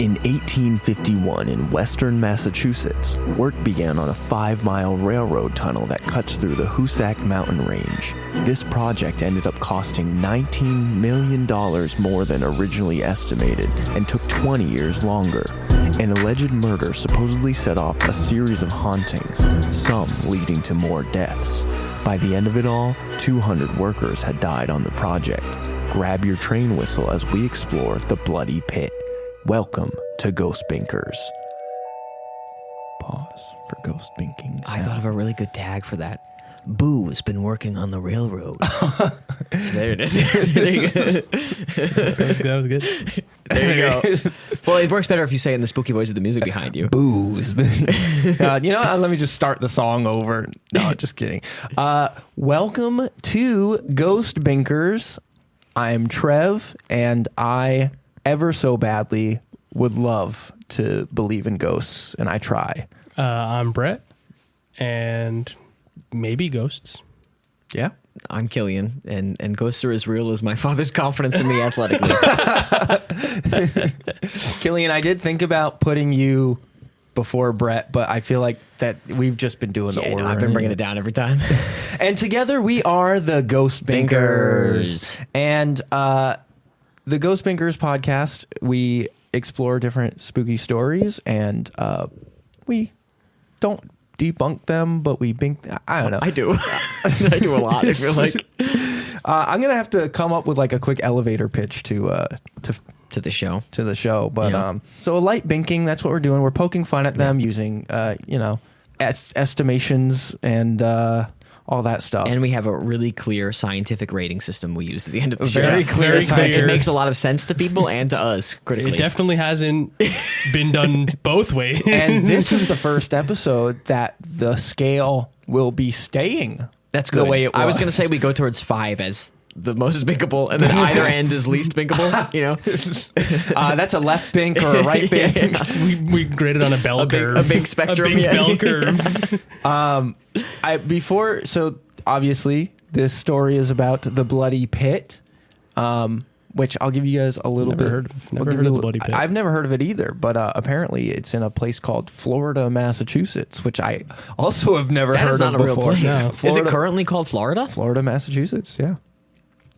In 1851 in western Massachusetts, work began on a 5-mile railroad tunnel that cuts through the Hoosac Mountain Range. This project ended up costing $19 million more than originally estimated and took 20 years longer. An alleged murder supposedly set off a series of hauntings, some leading to more deaths. By the end of it all, 200 workers had died on the project. Grab your train whistle as we explore the bloody pit. Welcome to Ghost Binkers. Pause for ghost binking sound. I thought of a really good tag for that. Boo has been working on the railroad. So there it is. There you go. That was good. There you go. Well, it works better if you say it in the spooky voice of the music behind you. Boo has been... let me just start the song over. No, just kidding. Welcome to Ghost Binkers. I'm Trev, and I ever so badly would love to believe in ghosts, and I try. I'm Brett, and maybe ghosts. Yeah. I'm Killian, and ghosts are as real as my father's confidence in me athletically. Killian, I did think about putting you before Brett, but I feel like that we've just been doing the order. I've been bringing it down every time. And together we are the Ghost Binkers. And the Ghost Binkers podcast, we explore different spooky stories, and we don't debunk them, but we bink. I don't know. I do. I do a lot, I feel like. I'm going to have to come up with like a quick elevator pitch to the show. But yeah. So a light binking, that's what we're doing. We're poking fun at them using, estimations and all that stuff. And we have a really clear scientific rating system we use at the end of the show. Very clear. It makes a lot of sense to people and to us critically. It definitely hasn't been done both ways. And this is the first episode that the scale will be staying. That's good. The way it was. I was going to say we go towards 5 as the most binkable, and then either end is least binkable. You know, that's a left bink or a right bink. Yeah. We graded on a bell curve, a big spectrum, a big bell curve. So obviously this story is about the bloody pit, which I'll give you guys a little bit. Never heard of the bloody pit. I've never heard of it either, but apparently it's in a place called Florida, Massachusetts, which I also have never heard of not a before. real place. No, Is it currently called Florida? Florida, Massachusetts, yeah.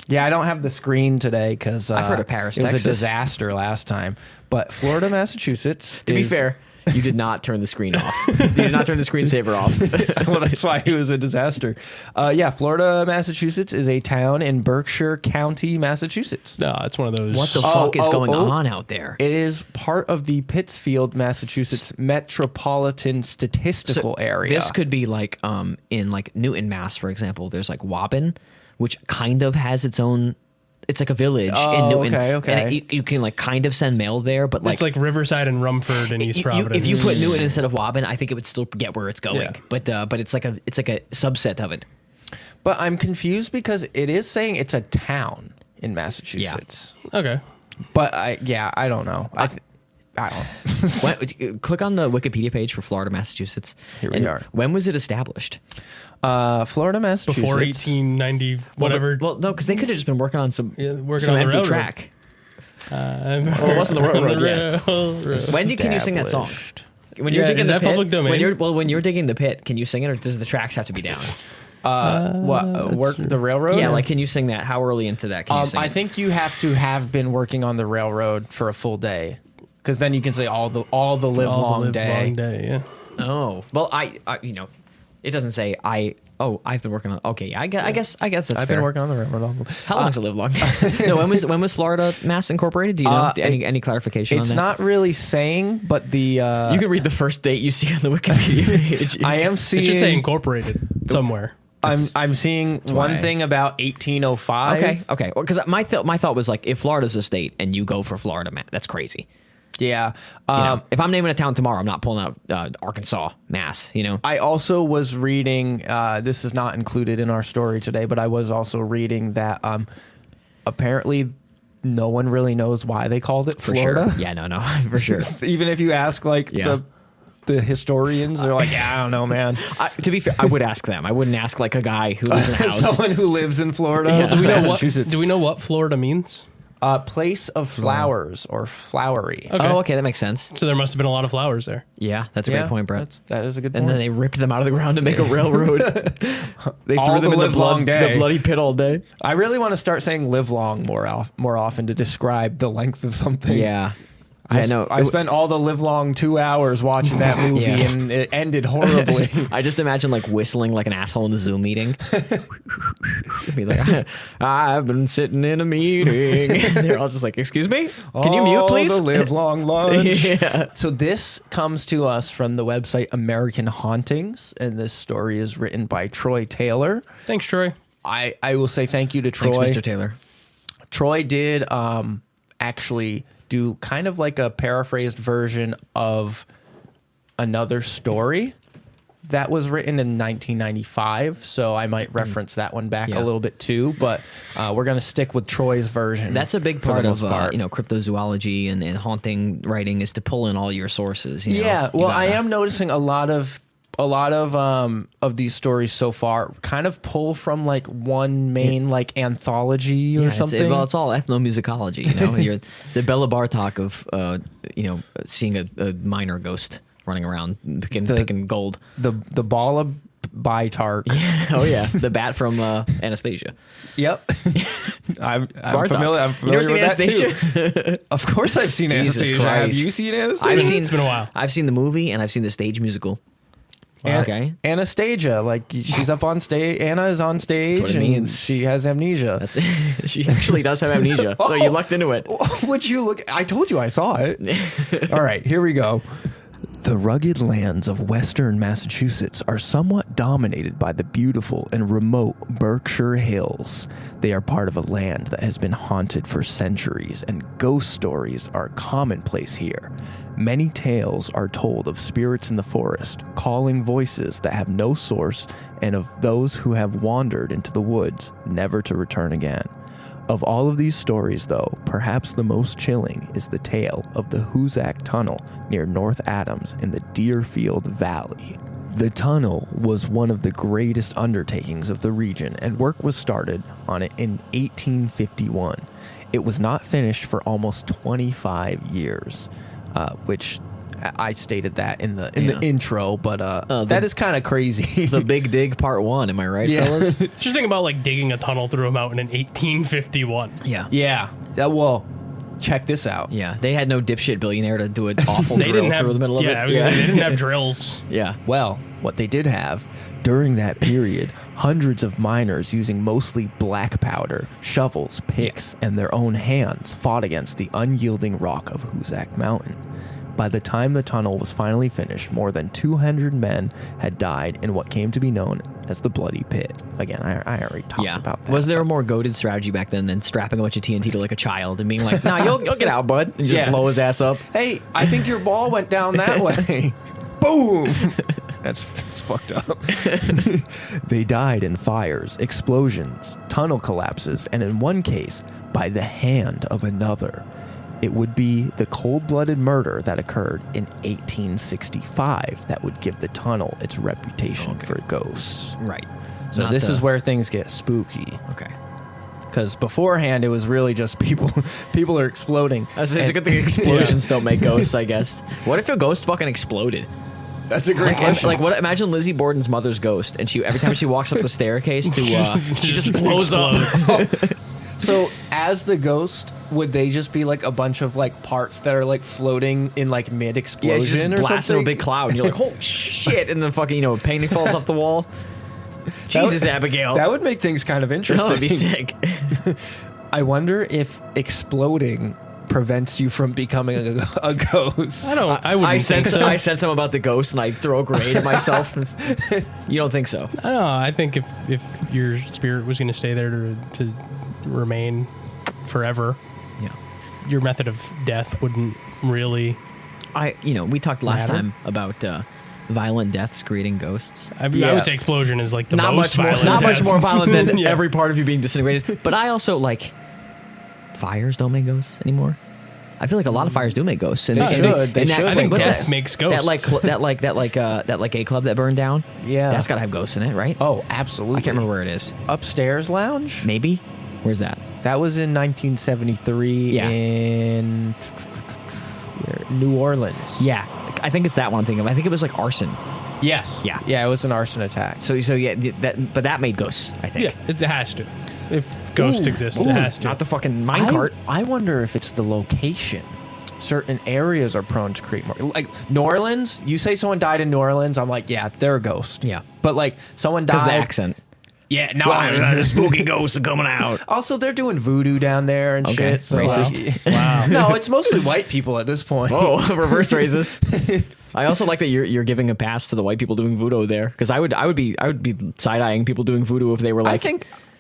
Yeah, I don't have the screen today because I've heard of Paris, it was Texas. a disaster last time. But Florida, Massachusetts. To be fair, you did not turn the screen off. You did not turn the screensaver off. Well, that's why it was a disaster. Florida, Massachusetts is a town in Berkshire County, Massachusetts. No, it's one of those. What the fuck is going on out there? It is part of the Pittsfield, Massachusetts metropolitan statistical area. This could be like in like Newton, Mass, for example. There's like Waubun, which kind of has its own. It's like a village in Newton. Okay. And you can like kind of send mail there, but it's like Riverside and Rumford and East Providence. If you put Newton instead of Waubun, I think it would still get where it's going. Yeah. But it's like a subset of it. But I'm confused because it is saying it's a town in Massachusetts. Yeah. Okay. But I don't know. I don't. Click on the Wikipedia page for Florida, Massachusetts. Here we are. When was it established? Florida, Massachusetts. Before 1890, whatever. Well, no, because they could have just been working on some on the empty railroad track. It wasn't the railroad yet. When can you sing that song? When you're digging the pit? Public domain? When you're digging the pit, can you sing it, or does the tracks have to be down? Work the railroad? Yeah, like can you sing that? How early into that can you sing I think you have to have been working on the railroad for a full day, because then you can say all the live-long day. Yeah. Oh well, I it doesn't say I've been working on. Okay, yeah, I guess that's I've fair. been working on the railroad. How long's a live long day? No, when was Florida Mass incorporated? Do you know any clarification on that? It's not really saying, but the you can read the first date you see on the Wikipedia page. I am seeing. It should say incorporated somewhere. I'm seeing one thing about 1805. Okay. Well, because my thought was like, if Florida's a state and you go for Florida, that's crazy. Yeah. If I'm naming a town tomorrow, I'm not pulling out Arkansas, Mass. I also was reading. This is not included in our story today, but I was also reading that apparently no one really knows why they called it Florida. Sure. Yeah, no, for sure. Even if you ask the historians, they're like, yeah, I don't know, man. To be fair, I would ask them. I wouldn't ask like a guy who lives in a house. Someone who lives in Florida. Yeah. Do we know what Florida means? Place of flowers or flowery. Okay. Oh, okay, that makes sense. So there must have been a lot of flowers there. Yeah, that's a great point, Brett. That is a good And point. then they ripped them out of the ground to make a railroad. They All threw them the in the livelong day. the bloody pit all day. I really want to start saying live long more often to describe the length of something. Yeah. I know. I spent all the live long 2 hours watching that movie Yeah. and it ended horribly. I just imagine like whistling like an asshole in a Zoom meeting. Be like, I've been sitting in a meeting. They're all just like, excuse me? Can you mute, please? The live long lunch. Yeah. So this comes to us from the website American Hauntings, and this story is written by Troy Taylor. Thanks, Troy. I will say thank you to Troy. Thanks, Mr. Taylor. Troy did actually do kind of like a paraphrased version of another story that was written in 1995. So I might reference that one back Yeah. a little bit too. But we're going to stick with Troy's version. That's a big for the part of most part. cryptozoology and haunting writing is to pull in all your sources. You know? Yeah, You well, I gotta- am noticing a lot of these stories so far kind of pull from like one main like anthology or Yeah, something. It's all ethnomusicology. You know, you're the Bela Bartok of seeing a minor ghost running around picking gold. the Bala Bitark. Oh yeah, the bat from Anastasia. Yep. I'm Bartok. familiar. I'm You never familiar with seen that Anastasia? too. Of course, I've seen Jesus Anastasia. Have Christ. you seen Anastasia? I've seen. It's been a while. I've seen the movie and I've seen the stage musical. Okay. Anastasia, like she's up on stage. Anna is on stage, what it and means. she has amnesia. That's it. She actually does have amnesia, so you lucked into it. Would you look? I told you I saw it. All right, here we go. The rugged lands of western Massachusetts are somewhat dominated by the beautiful and remote Berkshire Hills. They are part of a land that has been haunted for centuries, and ghost stories are commonplace here. Many tales are told of spirits in the forest, calling voices that have no source, and of those who have wandered into the woods, never to return again. Of all of these stories, though, perhaps the most chilling is the tale of the Hoosac Tunnel near North Adams in the Deerfield Valley. The tunnel was one of the greatest undertakings of the region, and work was started on it in 1851. It was not finished for almost 25 years, which I stated that in the intro, but that is kind of crazy. The Big Dig Part 1, am I right, Yeah. fellas? Just think about like digging a tunnel through a mountain in 1851. Yeah. Yeah. Well, check this out. Yeah, they had no dipshit billionaire to do an awful They drill didn't have through the middle of it. I was gonna say, they didn't have drills. Yeah. Well, what they did have, during that period, hundreds of miners using mostly black powder, shovels, picks, and their own hands fought against the unyielding rock of Hoosac Mountain. By the time the tunnel was finally finished, more than 200 men had died in what came to be known as the Bloody Pit. Again, I already talked about that. Was there a more goated strategy back then than strapping a bunch of TNT to like a child and being like, nah, you'll get out, bud, and just blow his ass up? Hey, I think your ball went down that way. Boom! That's fucked up. They died in fires, explosions, tunnel collapses, and in one case, by the hand of another. It would be the cold-blooded murder that occurred in 1865 that would give the tunnel its reputation for ghosts. Right. So this is where things get spooky. Okay. Because beforehand, it was really just people are exploding. It's a good thing explosions don't make ghosts, I guess. What if a ghost fucking exploded? That's a great question. Imagine Lizzie Borden's mother's ghost, and every time she walks up the staircase she just blows up. So as the ghost, would they just be like a bunch of like parts that are like floating in like mid Yeah, explosion she just or blasts in something? a big cloud, and you're like, holy shit, and then fucking, painting falls off the wall. Jesus, Abigail. That would make things kind of That interesting. would be sick. I wonder if exploding prevents you from becoming a ghost. I wouldn't think so. I sense I'm about the ghost, and I throw a grenade at myself. You don't think so? I don't know. I think if your spirit was going to stay there to remain forever, Yeah. your method of death wouldn't really. We talked last Matter? time about violent deaths creating ghosts. I Yeah. would say explosion is like the Not most much more, violent not much death. more violent than Yeah. every part of you being disintegrated. But I also fires don't make ghosts anymore. I feel like a lot of fires do make ghosts. And They should. They that- should. I think what's death that? makes ghosts. That gay club that burned down. Yeah. That's got to have ghosts in it, right? Oh, absolutely. I can't remember where it is. Upstairs lounge? Maybe. Where's that? That was in 1973 Yeah. in New Orleans. Yeah, I think it's that one I'm thinking of. I think it was like arson. Yes. Yeah. Yeah, it was an arson attack. So yeah, but that made ghosts, I think. Yeah, it has to. If ghosts exist, it has to. Not the fucking minecart. I wonder if it's the location. Certain areas are prone to create more. Like New Orleans, you say someone died in New Orleans, I'm like, yeah, they're a ghost. Yeah. But like someone died. Because the accent. Yeah, no. The spooky ghosts are coming out. Also, they're doing voodoo down there and Okay, shit. So racist. Wow. No, it's mostly white people at this point. Oh, reverse racist. I also like that you're giving a pass to the white people doing voodoo there, because I would be side eyeing people doing voodoo if they were like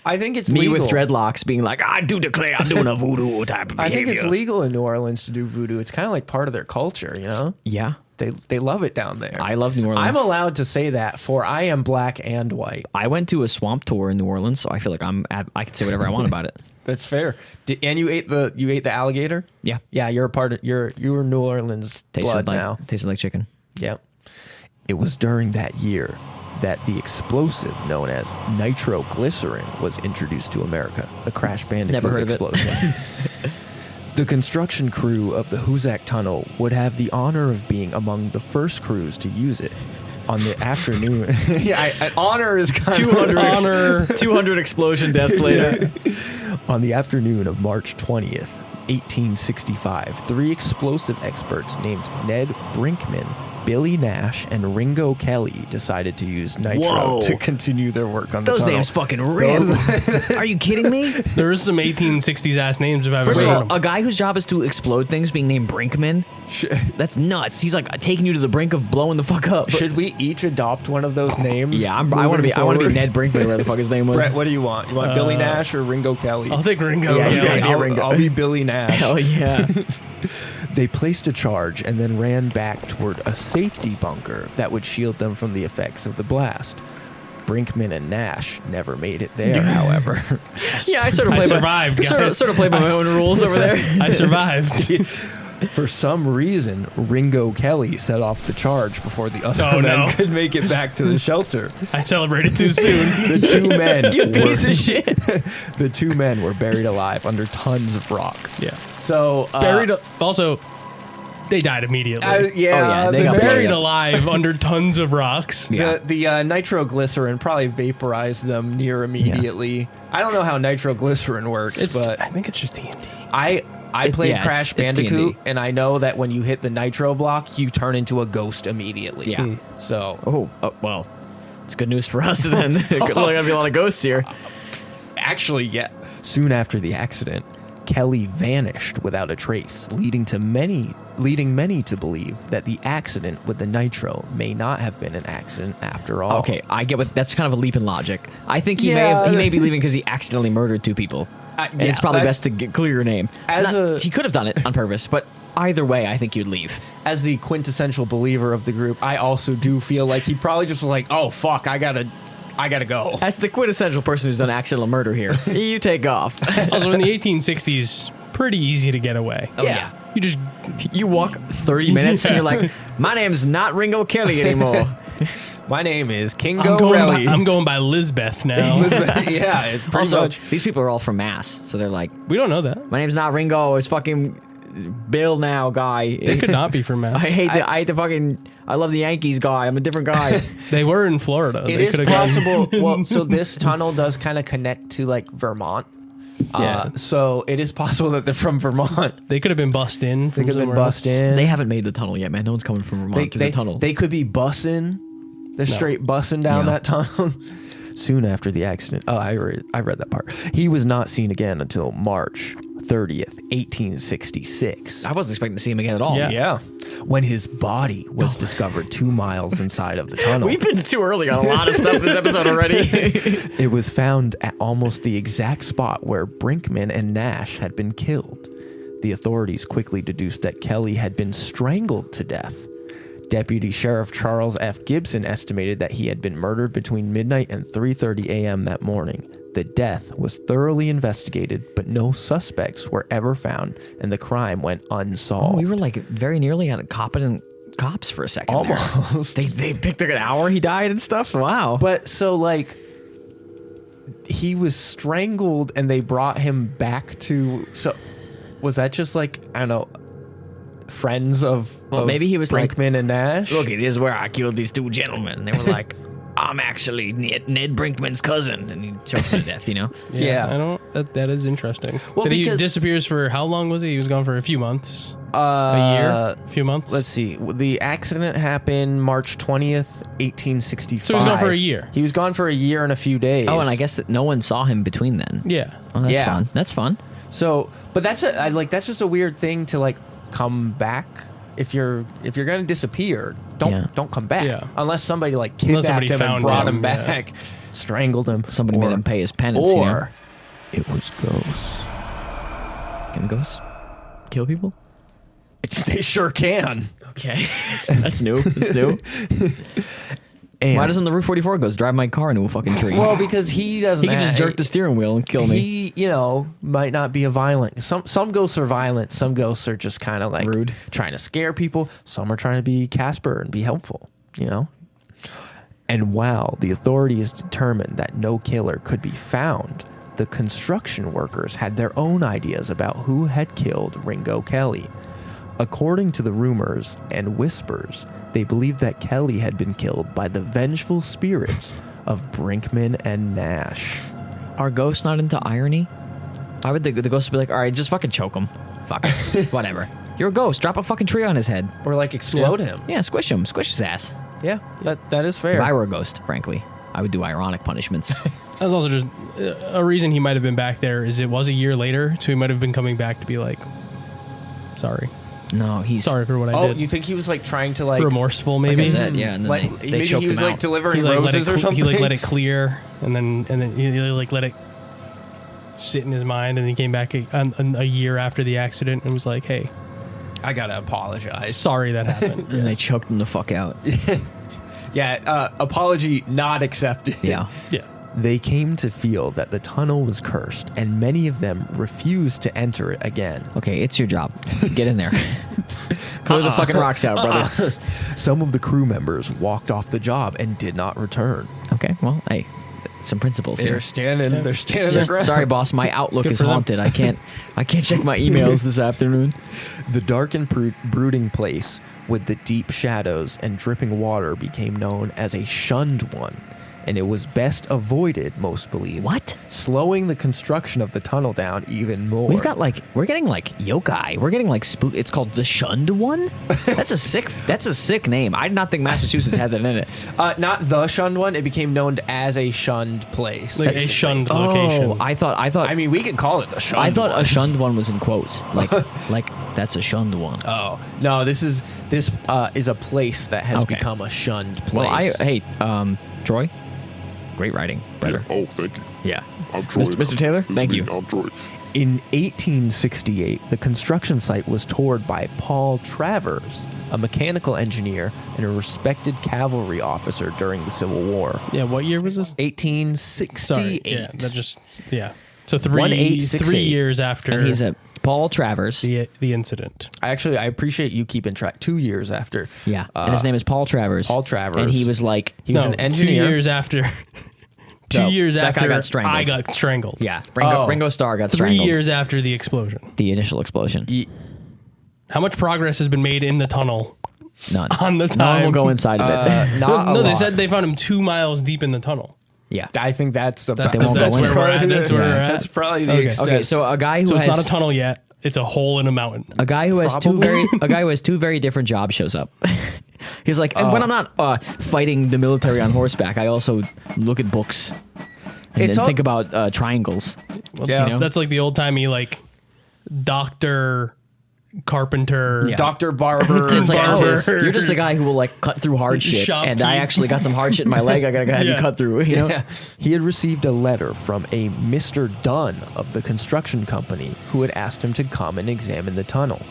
I think it's me legal. with dreadlocks being like, I do declare I'm doing a voodoo type of behavior. I think it's legal in New Orleans to do voodoo. It's kind of like part of their culture, you know? Yeah, They love it down there. I love New Orleans. I'm allowed to say that, for I am black and white. I went to a swamp tour in New Orleans, so I feel like I can say whatever I want about it. That's fair. And you ate the alligator? Yeah, Yeah, you're a part of you're New Orleans blood now. Tasted like chicken. Yep. It was during that year that the explosive known as nitroglycerin was introduced to America, the Crash Bandicoot Never heard of it. explosion. The construction crew of the Hoosac Tunnel would have the honor of being among the first crews to use it. On the afternoon, honor is kind 200 explosion deaths later. On the afternoon of March 20th, 1865, 3 explosive experts named Ned Brinkman, Billy Nash, and Ringo Kelly decided to use nitro Whoa. to continue their work on the Those tunnel. names fucking rip. Are you kidding me? There is some 1860s ass names if I've First ever of heard all, them. a guy whose job is to explode things being named Brinkman, that's nuts. He's like taking you to the brink of blowing the fuck up. Should we each adopt one of those names? Yeah, I want to be Ned Brinkman, whatever the fuck his name was. Brett, what do you want? You want Billy Nash or Ringo Kelly? I'll take Ringo. Yeah, you Kelly. gotta be Ringo. I'll be Billy Nash. Hell yeah. They placed a charge and then ran back toward a safety bunker that would shield them from the effects of the blast. Brinkman and Nash never made it there, however. Yeah, I sort of I played survived, guys. sort of played by my own rules over there. I survived. For some reason, Ringo Kelly set off the charge before the other Oh, men no. could make it back to the shelter. I celebrated too soon. The two men You piece of shit. the two men were buried alive under tons of rocks. Yeah. So Buried. Also, they died immediately. yeah, they got Buried Yeah. alive under tons of rocks. Yeah. The nitroglycerin probably vaporized them near immediately. I don't know how nitroglycerin works, but I think it's just TNT. I played yeah, Crash it's Bandicoot, D&D. and I know that when you hit the nitro block, you turn into a ghost immediately. Yeah. So Well, it's good news for us then. There's gonna be a lot of ghosts here. actually, yeah. Soon after the accident, Kelly vanished without a trace, leading many to believe that the accident with the nitro may not have been an accident after all. Okay, I get what that's kind of a leap in logic. I think he Yeah. may be leaving because he accidentally murdered 2 people. And yeah, it's probably that's- best to clear your name. He could have done it on purpose, but either way, I think you'd leave. As the quintessential believer of the group, I also do feel like he probably just was like, "Oh fuck, I gotta go." As the quintessential person who's done accidental murder here, you take off. Also, in the 1860s, pretty easy to get away. Oh, yeah. You just You walk 30 minutes and you're like, my name's not Ringo Kelly anymore. My name is Kingo Relly. I'm going by Lisbeth now. Yeah, it's pretty Also, much. these people are all from Mass, so they're like, We don't know that. my name's not Ringo, it's fucking Bill now, guy. They could not be from Mass. I hate the fucking, I love the Yankees guy. I'm a different guy. They were in Florida. It They is could've gone- possible. Well, so this tunnel does kind of connect to like Vermont. Yeah. So it is possible that they're from Vermont. They could have been bussed in. They could have been bussed in. They haven't made the tunnel yet, man. No one's coming from Vermont through the tunnel. They could be bussing. They're straight bussing down Yeah. that tunnel. Soon after the accident, I read that part. He was not seen again until March 30th, 1866. I wasn't expecting to see him again at all. Yeah. When his body was discovered 2 miles inside of the tunnel. We've been too early on a lot of stuff this episode already. It was found at almost the exact spot where Brinkman and Nash had been killed. The authorities quickly deduced that Kelly had been strangled to death. Deputy Sheriff Charles F. Gibson estimated that he had been murdered between midnight and 3:30 a.m. that morning. The death was thoroughly investigated, but no suspects were ever found, and the crime went unsolved. Oh, we were like very nearly on competent cops for a second. Almost. There. They picked like an hour he died and stuff. Wow. But so like he was strangled and they brought him back to. So was that just like, I don't know, friends of maybe he was Brinkman and Nash? Look, it is where I killed these two gentlemen. They were like, I'm actually Ned Brinkman's cousin, and he choked him to death. You know? Yeah. I don't. That is interesting. Well, That he because- disappears for how long was he? He was gone for a few months. A year? A few months? Let's see. The accident happened March 20th, 1865. So he was gone for a year. He was gone for a year and a few days. Oh, and I guess that no one saw him between then. Yeah. Oh, that's Yeah. fun. That's fun. So, but that's that's just a weird thing to like come back. If you're gonna disappear, don't come back. Yeah. Unless somebody like Unless kidnapped somebody him and found brought him, him back, strangled him. Somebody made him pay his penance. Or you know? it was ghosts. Can ghosts kill people? They sure can. Okay, that's new. That's new. And Why doesn't the Route 44 ghost drive my car into a fucking tree? well, because he doesn't. he can just jerk the steering wheel and kill me. He, might not be a violent. Some ghosts are violent. Some ghosts are just kind of like Rude. trying to scare people. Some are trying to be Casper and be helpful. And while the authorities determined that no killer could be found, the construction workers had their own ideas about who had killed Ringo Kelly. According to the rumors and whispers, they believed that Kelly had been killed by the vengeful spirits of Brinkman and Nash. Are ghosts not into irony? Why would the ghosts be like, all right, just fucking choke him. Fuck it. Whatever. You're a ghost. Drop a fucking tree on his head. Or like explode him. Yeah, squish him. Squish his ass. Yeah, that is fair. If I were a ghost, frankly, I would do ironic punishments. That was also just a reason he might have been back there. Is it was a year later, so he might have been coming back to be like, sorry. No, he's Sorry for what I did. You think he was like trying to like Remorseful, like maybe. I said, yeah. And then like they maybe choked he was him like out. delivering let roses it, or something? He like let it clear, and then he like let it sit in his mind, and he came back a year after the accident and was like, "Hey, I gotta apologize. sorry that happened." And they choked him the fuck out. Yeah, apology not accepted. Yeah. Yeah. They came to feel that the tunnel was cursed, and many of them refused to enter it again. Okay, it's your job. Get in there. Clear the fucking rocks out, brother. Some of the crew members walked off the job and did not return. Okay, well, hey, some principles here. They're standing their Just, ground. sorry, boss. My Outlook Good is for them. haunted. I can't check my emails this afternoon. The dark and brooding place with the deep shadows and dripping water became known as a shunned one, and it was best avoided, most believe. What? Slowing the construction of the tunnel down even more. We're getting like yokai. We're getting like spook. It's called the Shunned One. That's a sick name. I did not think Massachusetts had that in it. Not the shunned one. It became known as a shunned place. Like a basically. shunned location. Oh, I thought. I mean, we can call it the shunned I thought one. a shunned one was in quotes. Like that's a shunned one. Oh no! This is a place that has Okay. become a shunned place. Well, Troy, great writing, brother. Oh, thank you. Yeah. I'm Troy. Mr. Taylor, This is thank me. you. I'm Troy. In 1868, the construction site was toured by Paul Travers, a mechanical engineer and a respected cavalry officer during the Civil War. Yeah. What year was this? 1868. Sorry. Yeah. That just. Yeah. So 1868. 3 years after And he's a Paul Travers. the incident. I appreciate you keeping track. 2 years after. Yeah. And his name is Paul Travers. Paul Travers. And he was like, He was an engineer. 2 years after. 2 No, years that guy after got strangled. I got strangled. yeah, Oh. Ringo Starr got 3 strangled. years after the explosion. The initial explosion. How much progress has been made in the tunnel None. on the No one time? will go inside of it. Not a no, they lot. said they found him 2 miles deep in the tunnel. Yeah. I think that's the. That's, They won't that's go where in. we're at. That's where we're at. That's probably the Okay. extent. Okay, so a guy who So has it's not a tunnel yet. It's a hole in a mountain. a guy who has Probably. a guy who has two very different jobs shows up. He's like, and when I'm not fighting the military on horseback, I also look at books and It's then all- think about triangles. Yeah. you know? That's like the old timey like doctor, carpenter. Yeah. Dr. Barber. And it's like, Barber. oh, you're just a guy who will like cut through hard shit, and I Shopkeep. actually got some hard shit in my leg. I gotta go ahead and Yeah. cut through. You know, Yeah. He had received a letter from a Mr. Dunn of the construction company who had asked him to come and examine the tunnel.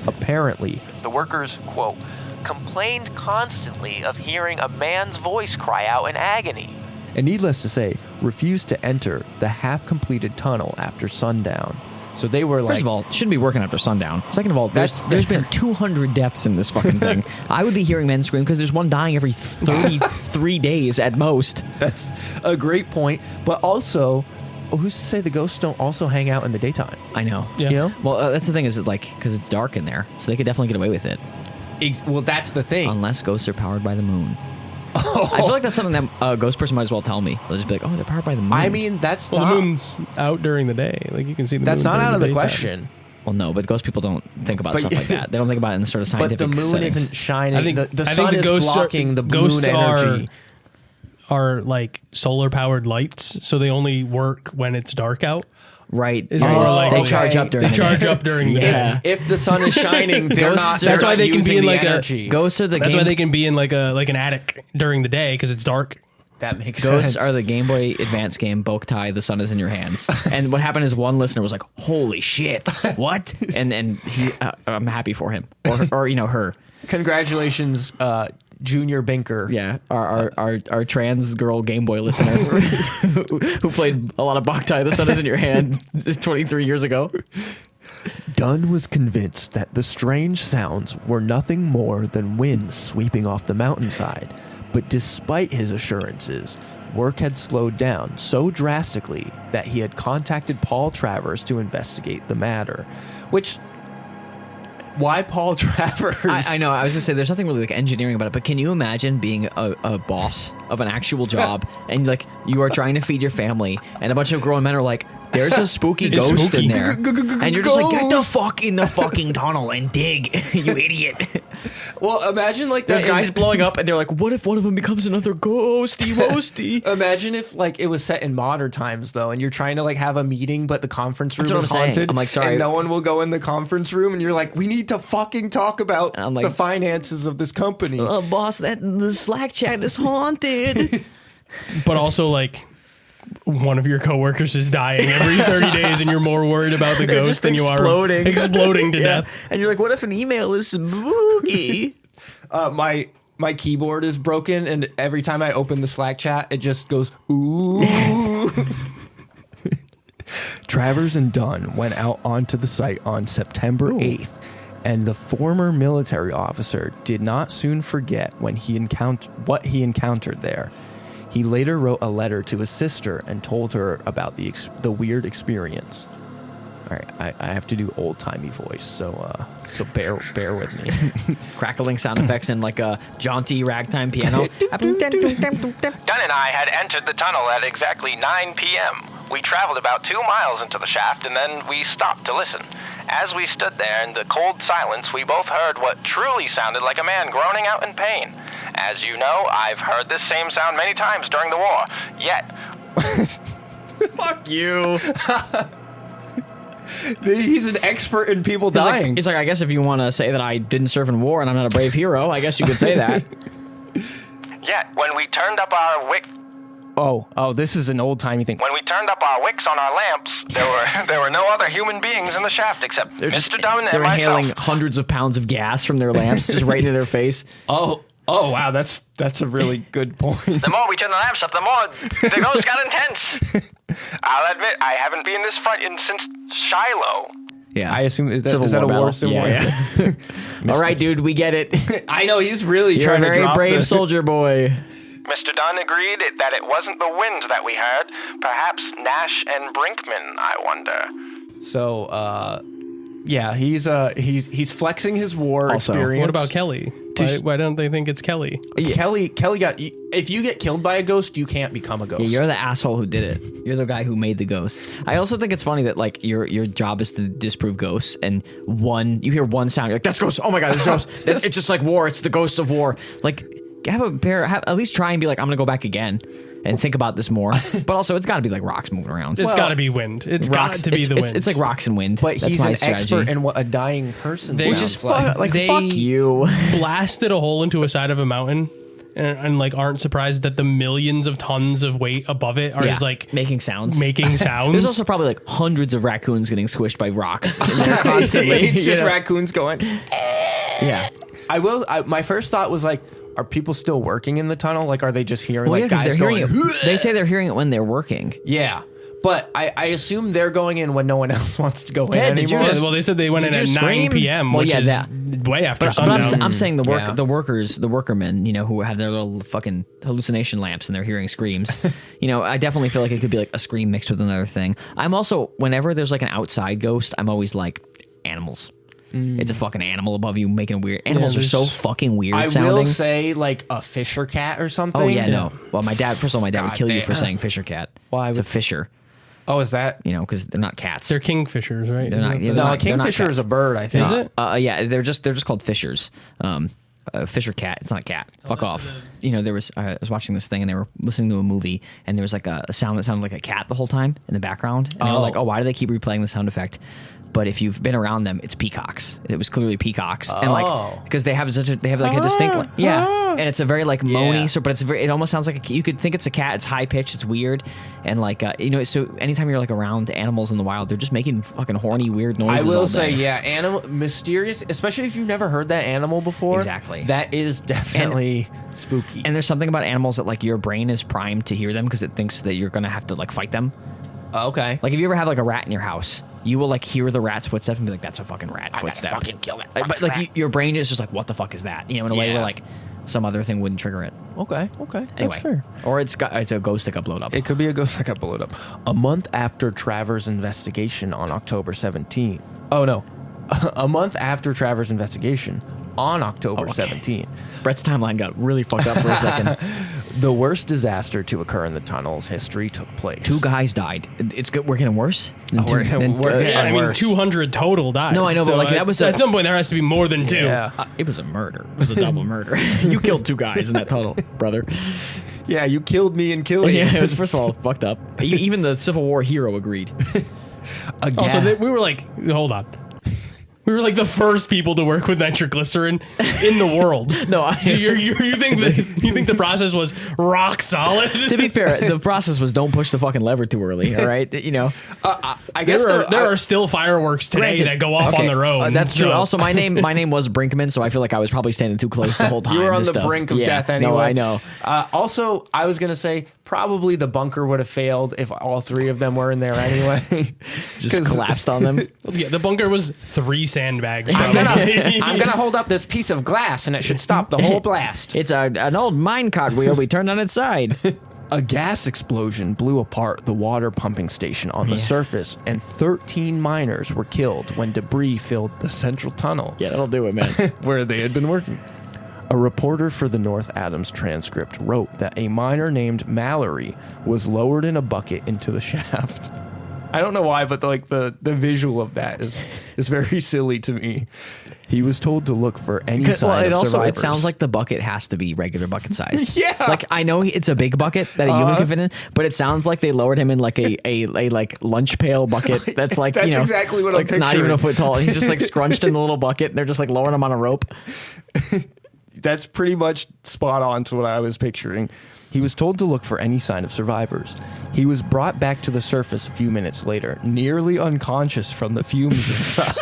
Apparently, the workers, quote, complained constantly of hearing a man's voice cry out in agony, and needless to say, refused to enter the half-completed tunnel after sundown. So they were like, First of all, shouldn't be working after sundown. Second of all, there's been 200 deaths in this fucking thing. I would be hearing men scream because there's one dying every 33 days at most. that's a great point. But also, who's to say the ghosts don't also hang out in the daytime? I know. Yeah. You know? Well, that's the thing is that, like, because it's dark in there, so they could definitely get away with it. Well, that's the thing. Unless ghosts are powered by the moon. I feel like that's something that a ghost person might as well tell me. They'll just be like, oh, they're powered by the moon. I mean, that's Well, not. the moon's out during the day. Like you can see the That's moon not during out of the daytime. question. Well, no, but ghost people don't think about But stuff like that. They don't think about it in sort of But scientific the moon settings. isn't shining. I think the I sun think the is ghosts blocking the ghosts moon energy. are like solar powered lights, so they only work when it's dark out. Right. Is right. more like- they okay. charge up during They the charge day. up during the Yeah. day. If the sun is shining, they're Ghosts not. are- They're That's why not they can be using in the like energy. Ghosts are the That's game. why they can be in like an attic during the day because it's dark. That makes Ghosts sense. are the Game Boy Advance game Boktai, The Sun is in Your Hands. And what happened is one listener was like, holy shit, what? And he, I'm happy for him. Or you know, her. Congratulations, Junior Binker. Yeah, our trans girl Game Boy listener who played a lot of Boktai, The Sun is in Your Hand 23 years ago. Dunn was convinced that the strange sounds were nothing more than winds sweeping off the mountainside. But despite his assurances, work had slowed down so drastically that he had contacted Paul Travers to investigate the matter. Which, why Paul Travers? I know. I was going to say there's nothing really like engineering about it, but can you imagine being a boss of an actual job and like you are trying to feed your family and a bunch of grown men are like, there's a spooky It's ghost spooky. in there. And you're just like, get the fuck in the fucking tunnel and dig, you idiot. Well, imagine like There's that guys blowing up and they're like, what if one of them becomes another ghosty roasty? Imagine if like it was set in modern times though, and you're trying to like have a meeting, but the conference room That's what is I'm saying. haunted. I'm like, sorry. and no one will go in the conference room, and you're like, we need to fucking talk about And I'm like, the finances of this company. Boss, the Slack chat is haunted. But also like one of your coworkers is dying every 30 days and you're more worried about the They're ghost just than you are exploding to death. And you're like, what if an email is spooky? My keyboard is broken, and every time I open the Slack chat, it just goes ooh. Travers and Dunn went out onto the site on September 8th, and the former military officer did not soon forget what he encountered there. He later wrote a letter to his sister and told her about the weird experience. All right, I have to do old-timey voice, so bear with me. Crackling sound effects and like a jaunty ragtime piano. Dunn and I had entered the tunnel at exactly 9 p.m. We traveled about 2 miles into the shaft, and then we stopped to listen. As we stood there in the cold silence, we both heard what truly sounded like a man groaning out in pain. As you know, I've heard this same sound many times during the war, yet... Fuck you. He's an expert in people dying. He's like, I guess if you want to say that I didn't serve in war and I'm not a brave hero, I guess you could say that. Yet, when we turned up our wick... Oh, this is an old-timey thing. When we turned up our wicks on our lamps, there were no other human beings in the shaft except Mr. Dunn They're and myself. inhaling hundreds of pounds of gas from their lamps just right into their face. Oh, wow, that's a really good point. The more we turned the lamps up, the more the ghost got intense. I'll admit, I haven't been this front since Shiloh. Yeah. I assume is that a battle. war? Civil War? Yeah. All right, dude, we get it. I know he's really You're a trying to very drop brave the- soldier boy. Mr. Dunn agreed that it wasn't the wind that we heard. Perhaps Nash and Brinkman, I wonder. So, yeah, he's flexing his war Also, experience. What about Kelly? Why don't they think it's Kelly? Kelly got. If you get killed by a ghost, you can't become a ghost. Yeah, you're the asshole who did it. You're the guy who made the ghosts. I also think it's funny that like your job is to disprove ghosts, and you hear one sound, you're like, that's ghosts. Oh my god, it's ghosts. It's just like war. It's the ghosts of war. Like at least try and be like, I'm gonna go back again and think about this more. But also, it's got to be like rocks moving around. It's got to be wind. It's got to be the wind. It's like rocks and wind. But That's he's my an strategy. expert in what a dying person They sounds just like. fuck you. blasted a hole into a side of a mountain and like aren't surprised that the millions of tons of weight above it are just like making sounds. making sounds. There's also probably like hundreds of raccoons getting squished by rocks. And they're constantly. It's you just know? raccoons going. Yeah. My first thought was like, are people still working in the tunnel? Like, are they just hearing Well, like yeah, 'cause guys they're going? hearing it. They say they're hearing it when they're working. Yeah, But I assume they're going in when no one else wants to go in Yeah, did you- anymore. Yeah, well, they said they went in Did at you 9 scream? p.m., Well, which yeah, is that- way after But sundown. I'm saying Yeah. the workermen, who have their little fucking hallucination lamps and they're hearing screams. I definitely feel like it could be like a scream mixed with another thing. I'm also, whenever there's like an outside ghost, I'm always like, animals. It's a fucking animal above you making weird. Animals are so fucking weird I sounding. will say like a fisher cat or something. Oh yeah, no. Well, my dad would God kill you for damn. saying fisher cat. Why It's a would- fisher. Oh, is that? Because they're not cats. They're kingfishers, right? They're not- Isn't yeah, it? they're No, a not- they're not kingfisher is a cats. bird, I think. Is it? Yeah, they're just called fishers. Fisher cat. It's not a cat. Fuck off. There was I was watching this thing and they were listening to a movie and there was like a sound that sounded like a cat the whole time in the background. And they were like, oh, why do they keep replaying the sound effect? But if you've been around them, it's peacocks. It was clearly peacocks, and like because they have like a distinct and it's a very like moany. Yeah. So, but it almost sounds like you could think it's a cat. It's high pitched. It's weird, and like So anytime you're like around animals in the wild, they're just making fucking horny weird noises. I will all say, day. yeah, animal mysterious, especially if you've never heard that animal before. Exactly. That is definitely spooky. And there's something about animals that like your brain is primed to hear them because it thinks that you're gonna have to like fight them. Okay. Like if you ever have like a rat in your house, you will like hear the rat's footsteps and be like, "That's a fucking rat footstep." fucking kill that But like your brain is just like, "What the fuck is that?" In a way Yeah. where like some other thing wouldn't trigger it. Okay. Anyway, That's fair. or it's a ghost that got blown up. It could be a ghost that got blown up. A month after Travers' investigation on October 17th. Oh, no. A month after Travers' investigation on October 17th. Brett's timeline got really fucked up for a second. The worst disaster to occur in the tunnel's history took place. 2 guys died. It's good. We're getting worse. Than two- we're- than- we're- Yeah, I mean, worse. 200 total died. No, I know, but, like, that was at a- some point there has to be more than 2. Yeah. it was a murder. It was a double murder. You killed 2 guys in that tunnel, brother. Yeah, you killed me and killed you. Yeah, it was first of all fucked up. Even the Civil War hero agreed. Also, we were like, hold on. We were like the first people to work with nitroglycerin in the world. No, So you think the process was rock solid? To be fair, the process was don't push the fucking lever too early. All right, I guess there are still fireworks today Granted- that go off okay, on their own. that's true. so- Also, my name was Brinkman, so I feel like I was probably standing too close the whole time. You were on to the stuff. brink of Yeah, death anyway. No, I know. Also, I was going to say probably the bunker would have failed if all 3 of them were in there anyway. Just collapsed on them. yeah, the bunker was 3 sandbags. I'm Probably. gonna hold up this piece of glass and it should stop the whole blast. It's an old minecart wheel we turned on its side. A gas explosion blew apart the water pumping station on the surface, and 13 miners were killed when debris filled the central tunnel Yeah, that'll do it, man. where they had been working. A reporter for the North Adams Transcript wrote that a miner named Mallory was lowered in a bucket into the shaft. I don't know why, but the visual of that is very silly to me. He was told to look for any sign of survivors. It sounds like the bucket has to be regular bucket size. Yeah. Like I know it's a big bucket that a human can fit in, but it sounds like they lowered him in like a like lunch pail bucket that's like That's exactly what I'm like not even picturing. a foot tall. He's just like scrunched in the little bucket. They're just like lowering him on a rope. That's pretty much spot on to what I was picturing. He was told to look for any sign of survivors. He was brought back to the surface a few minutes later, nearly unconscious from the fumes inside.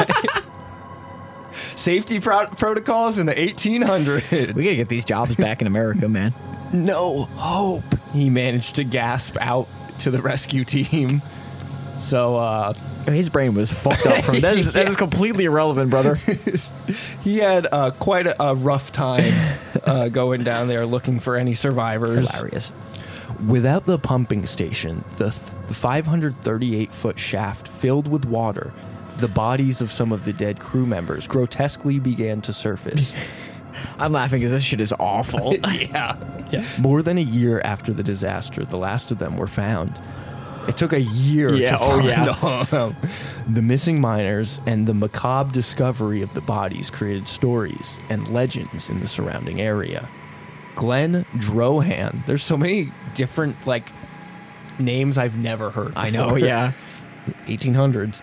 Safety protocols in the 1800s. We gotta get these jobs back in America, man. No hope, he managed to gasp out to the rescue team. So, His brain was fucked up from that. That is completely irrelevant, brother. he had quite a rough time going down there looking for any survivors. Hilarious. Without the pumping station, the 538-foot shaft filled with water, the bodies of some of the dead crew members grotesquely began to surface. I'm laughing because this shit is awful. Yeah. More than a year after the disaster, the last of them were found. It took a year to find all of them. The missing miners and the macabre discovery of the bodies created stories and legends in the surrounding area. Glenn Drohan. There's so many different names I've never heard before. I know, yeah. 1800s.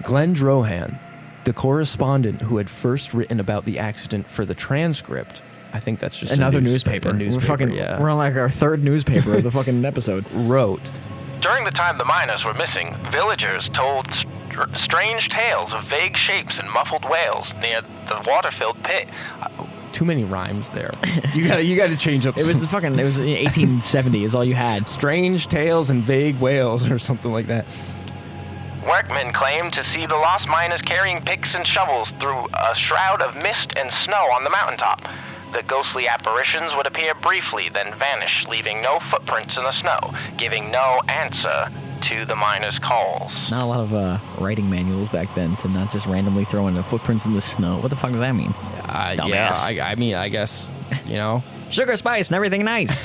Glenn Drohan, the correspondent who had first written about the accident for the transcript. I think that's just Another a newspaper. yeah. We're on like our 3rd newspaper of the fucking episode. Wrote, During the time the miners were missing, villagers told strange tales of vague shapes and muffled wails near the water-filled pit. too many rhymes there. You gotta change up. It was 1870 is all you had. strange tales and vague wails or something like that. Workmen claim to see the lost miners carrying picks and shovels through a shroud of mist and snow on the mountaintop. The ghostly apparitions would appear briefly, then vanish, leaving no footprints in the snow, giving no answer to the miners' calls. Not a lot of writing manuals back then to not just randomly throw in the footprints in the snow. What the fuck does that mean? Yeah, I mean, I guess, Sugar, spice, and everything nice.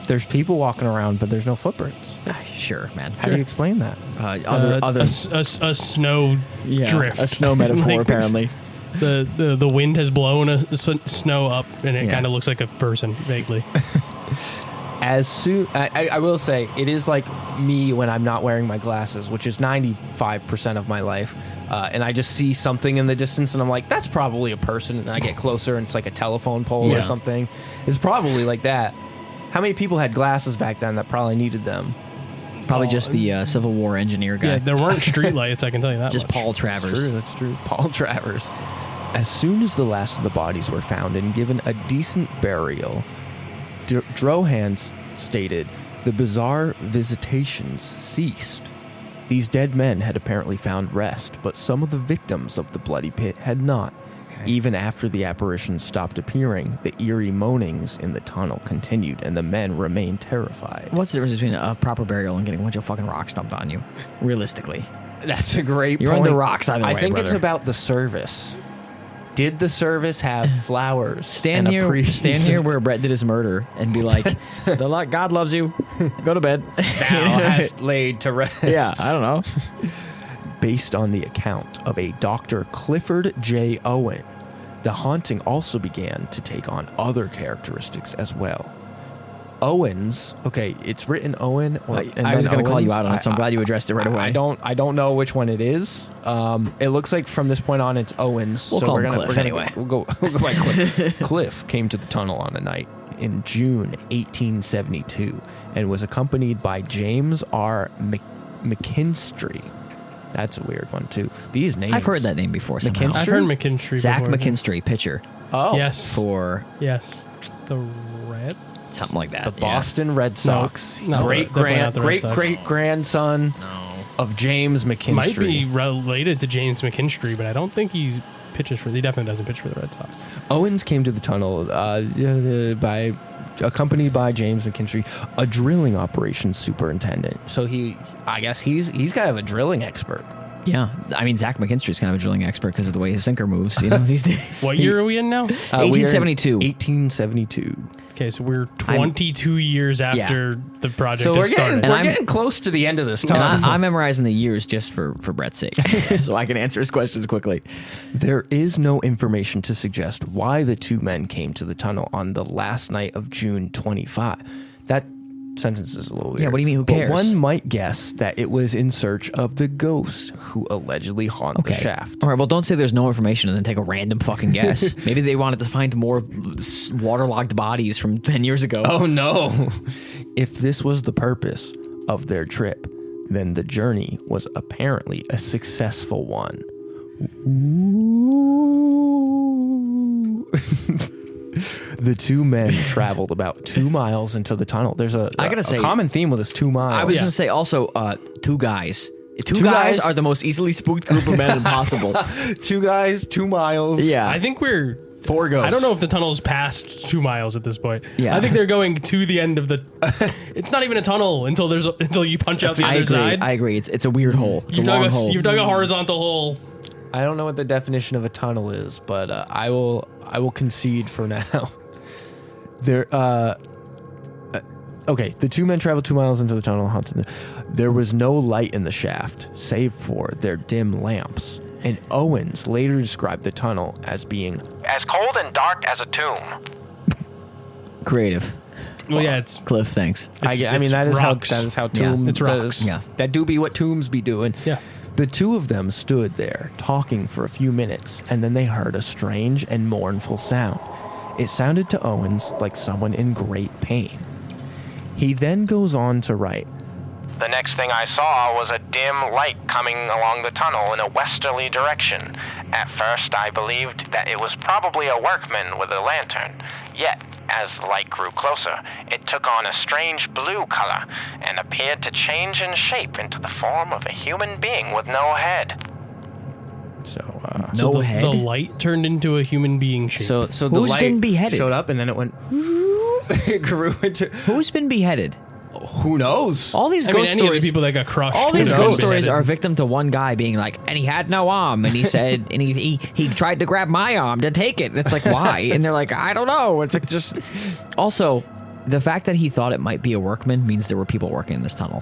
there's people walking around, but there's no footprints. Sure, man. How do you explain that? A snow drift. A snow metaphor, Like, apparently. The wind has blown snow up, and it kind of looks like a person vaguely. As soon, I will say, it is like me when I'm not wearing my glasses, which is 95% of my life, and I just see something in the distance, and I'm like, that's probably a person, and I get closer, and it's like a telephone pole or something. It's probably like that. How many people had glasses back then that probably needed them? Probably just the Civil War engineer guy. Yeah, there weren't streetlights, I can tell you that Just much. Paul Travers. That's true. Paul Travers. As soon as the last of the bodies were found and given a decent burial, Drohan stated the bizarre visitations ceased. These dead men had apparently found rest, but some of the victims of the bloody pit had not. Even after the apparitions stopped appearing, the eerie moanings in the tunnel continued, and the men remained terrified. What's the difference between a proper burial and getting a bunch of fucking rocks dumped on you? Realistically. That's a great You're point. under rocks either way, I think brother. it's about the service. Did the service have flowers? Stand and a priest? Stand here where Brett did his murder and be like, God loves you. Go to bed. Thou hast laid to rest. Yeah, I don't know. Based on the account of a Dr. Clifford J. Owen, the haunting also began to take on other characteristics as well. Owens, okay, it's written Owen. I was going to call you out on it, so I'm glad you addressed it right away. I don't know which one it is. It looks like from this point on it's Owens. We'll call him Cliff anyway. We'll go by Cliff. Cliff came to the tunnel on a night in June 1872 and was accompanied by James R. McKinstry. That's a weird one too. These names. I've heard that name before somehow. I've heard McKinstry Zach before. McKinstry, pitcher. Oh, Yes. For Yes. The Red? something like that. the Boston Red Sox. No, definitely not the Red Sox. Great grandson of James McKinstry. Might be related to James McKinstry, but I don't think he pitches for. He definitely doesn't pitch for the Red Sox. Owens came to the tunnel accompanied by James McKinstry, a drilling operations superintendent. So I guess he's kind of a drilling expert. Yeah. I mean, Zach McKinstry's kind of a drilling expert because of the way his sinker moves, these days. What year are we in now? 1872. 1872. Okay, so we're 22 years after the project So has started. we're getting close to the end of this And tunnel. I'm memorizing the years just for Brett's sake, so I can answer his questions quickly. There is no information to suggest why the two men came to the tunnel on the last night of June 25. That sentence is a little weird. Yeah, what do you mean, who cares? But one might guess that it was in search of the ghosts who allegedly haunt the shaft. All right, well, don't say there's no information and then take a random fucking guess. Maybe they wanted to find more waterlogged bodies from 10 years ago. Oh, no. If this was the purpose of their trip, then the journey was apparently a successful one. The two men traveled about 2 miles into the tunnel. There's a common theme with this 2 miles. I was going to say also two guys. Two guys are the most easily spooked group of men possible. 2 guys, 2 miles. Yeah. I think we're 4 ghosts. I don't know if the tunnel's past 2 miles at this point. Yeah. I think they're going to the end of the. It's not even a tunnel until you punch out the other side. I agree. It's a weird hole. It's a long hole. You've dug a horizontal hole. I don't know what the definition of a tunnel is, but I will concede for now. Okay, the 2 men traveled 2 miles into the tunnel. There was no light in the shaft, save for their dim lamps. And Owens later described the tunnel as being as cold and dark as a tomb. Creative. Well, yeah, it's Cliff, thanks. I mean that is how Tomb it's rocks. does. Yeah. That do be what tombs be doing. Yeah. The two of them stood there talking for a few minutes, and then they heard a strange and mournful sound. It sounded to Owens like someone in great pain. He then goes on to write, The next thing I saw was a dim light coming along the tunnel in a westerly direction. At first, I believed that it was probably a workman with a lantern. Yet, as the light grew closer, it took on a strange blue color and appeared to change in shape into the form of a human being with no head. So, No the, head? the light turned into a human being shape. so the Who's light been beheaded? showed up and then it went. It grew into. Who's been beheaded? Who knows? All these I mean, ghost any of the stories. people that got crushed. All these could have ghost been stories beheaded. are victim to one guy being like, and he had no arm, and he said, and he tried to grab my arm to take it. And it's like, why? And they're like, I don't know. It's like just. Also, the fact that he thought it might be a workman means there were people working in this tunnel,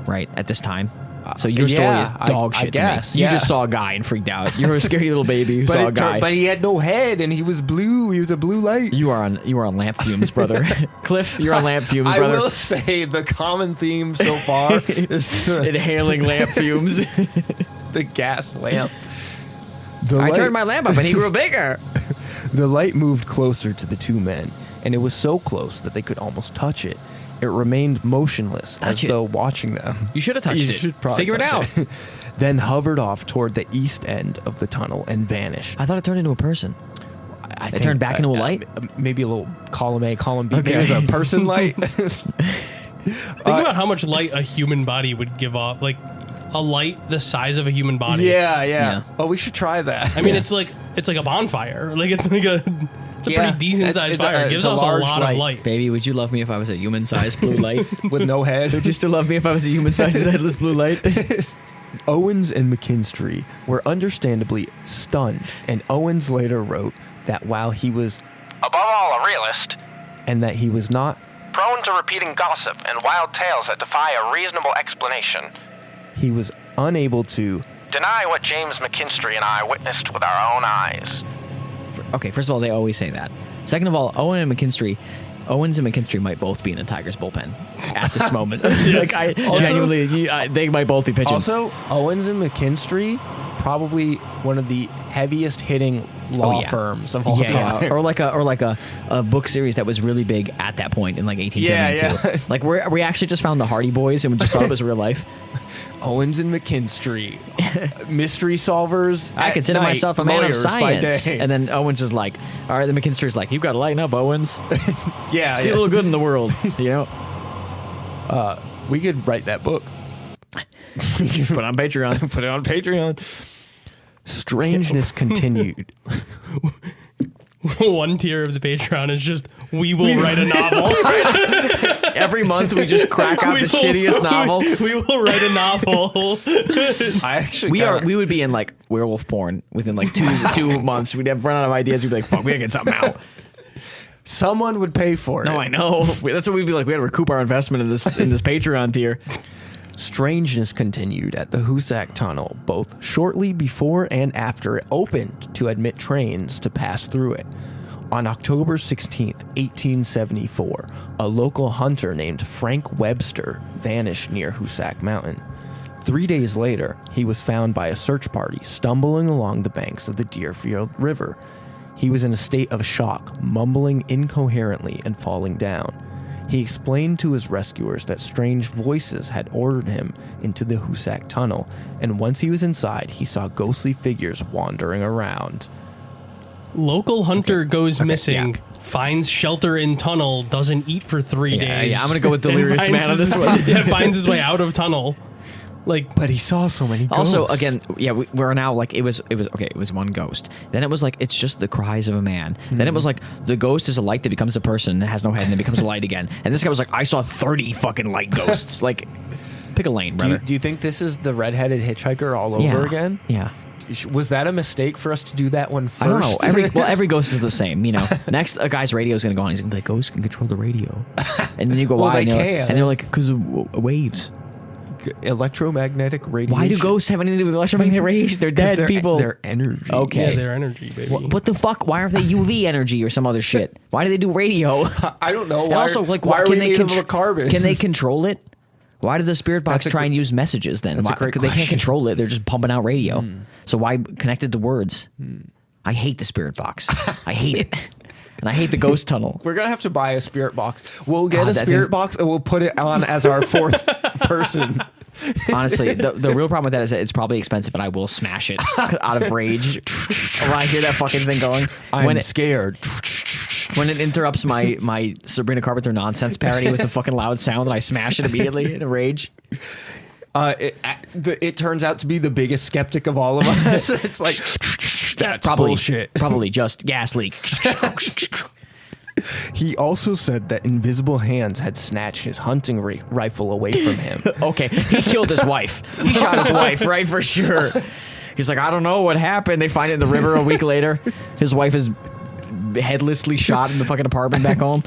right at this time. So your story yeah, is dog I shit guess, to me. You yeah. just saw a guy and freaked out. You were a scary little baby who saw a guy. But he had no head and he was blue. He was a blue light. You are on lamp fumes, brother. Cliff, you're on lamp fumes, I brother. will say the common theme so far is Inhaling lamp fumes. the gas lamp. I turned my lamp up and he grew bigger. The light moved closer to the two men, and it was so close that they could almost touch it. It remained motionless as Touch it. though watching them. You should have touched You it. should probably Figure it touch out. Then hovered off toward the east end of the tunnel and vanished. I thought it turned into a person. I It turned back into a light? Maybe a little column A, column B. Okay. Maybe it was a person light. Think about how much light a human body would give off. Like a light the size of a human body. Yeah. Oh, we should try that. I mean, it's like a bonfire. Like it's a Yeah. pretty decent sized It's a- fire. It it's gives a off a large lot light. of light. Baby, would you love me if I was a human-sized blue light? with no head. Would you still love me if I was a human-sized headless blue light? Owens and McKinstry were understandably stunned, and Owens later wrote that while he was, Above all, a realist, and that he was not, prone to repeating gossip and wild tales that defy a reasonable explanation. he was unable to. Deny what James McKinstry and I witnessed with our own eyes. Okay, first of all, they always say that. Second of all, Owens and McKinstry might both be in a Tigers bullpen at this moment. Like, I genuinely, they might both be pitching. Also, Owens and McKinstry, probably one of the heaviest hitting law yeah. firms of all time. Or like a book series that was really big at that point in like 1872. Yeah. Like we actually just found the Hardy Boys and we just thought it was real life. Owens and McKinstry, mystery solvers. I at consider night, myself a man of lawyers by science. day. And then Owens is like, all right, the McKinstry's like, you've got to lighten up, Owens. yeah, See a little good in the world, you know? we could write that book. Put on Patreon. Put it on Patreon. Strangeness continued. One tier of the Patreon is just we will write a novel. Every month we just crack out the shittiest novel. We will write a novel. I actually We would be in like werewolf porn within like two months. We'd have run out of ideas. We'd be like, fuck, we gotta get something out. someone would pay for it. No, I know. That's what we'd be like. We had to recoup our investment in this Patreon tier. Strangeness continued at the Hoosac Tunnel, both shortly before and after it opened to admit trains to pass through it. On October 16th, 1874, a local hunter named Frank Webster vanished near Hoosac Mountain. 3 days later, he was found by a search party stumbling along the banks of the Deerfield River. He was in a state of shock, mumbling incoherently and falling down. He explained to his rescuers that strange voices had ordered him into the Hoosac Tunnel, and once he was inside, he saw ghostly figures wandering around. Local hunter goes missing, yeah. finds shelter in tunnel, doesn't eat for 3 days. Yeah, I'm gonna go with delirious and man on finds this one. Yeah, finds his way out of tunnel. Like, But he saw so many ghosts. Also, again, yeah, we're now like it was okay. It was one ghost. Then it was like it's just the cries of a man. Then it was like the ghost is a light that becomes a person and has no head and then becomes a light again. And this guy was like, I saw 30 fucking light ghosts. Like, pick a lane, brother. do you think this is the redheaded hitchhiker all over again? Yeah. Was that a mistake for us to do that one first? I don't know. Every ghost is the same, you know. Next, a guy's radio is gonna go on. He's gonna be like, ghosts can control the radio. And then you go, Well, why? they And can. they're like, because of waves. Electromagnetic radiation. Why do ghosts have anything to do with electromagnetic radiation? They're 'Cause dead people. They're energy. Okay. yeah, their energy, baby. What the fuck? Why aren't they UV energy or some other shit? Why do they do radio? I don't know. And Why, also, like, why are can we they made of a carbon? Can they control it? Why did the spirit box That's a try gr- and use messages then? That's a Why, great 'cause they can't question. control it. They're just pumping out radio. So why connect it to words? I hate the spirit box. I hate it. And I hate the ghost tunnel. We're gonna have to buy a spirit box. We'll get God, a that spirit thing's- box and we'll put it on as our fourth person. Honestly, the real problem with that is that it's probably expensive, and I will smash it out of rage when I hear that fucking thing going. I'm scared. When it interrupts my Sabrina Carpenter nonsense parody with a fucking loud sound, and I smash it immediately in a rage. It turns out to be the biggest skeptic of all of us. It's like, that's bullshit. Probably just gas leak. He also said that invisible hands had snatched his hunting rifle away from him. Okay, he killed his wife. He shot his wife, right, for sure. He's like, I don't know what happened. They find it in the river a week later. His wife is headlessly shot in the fucking apartment back home.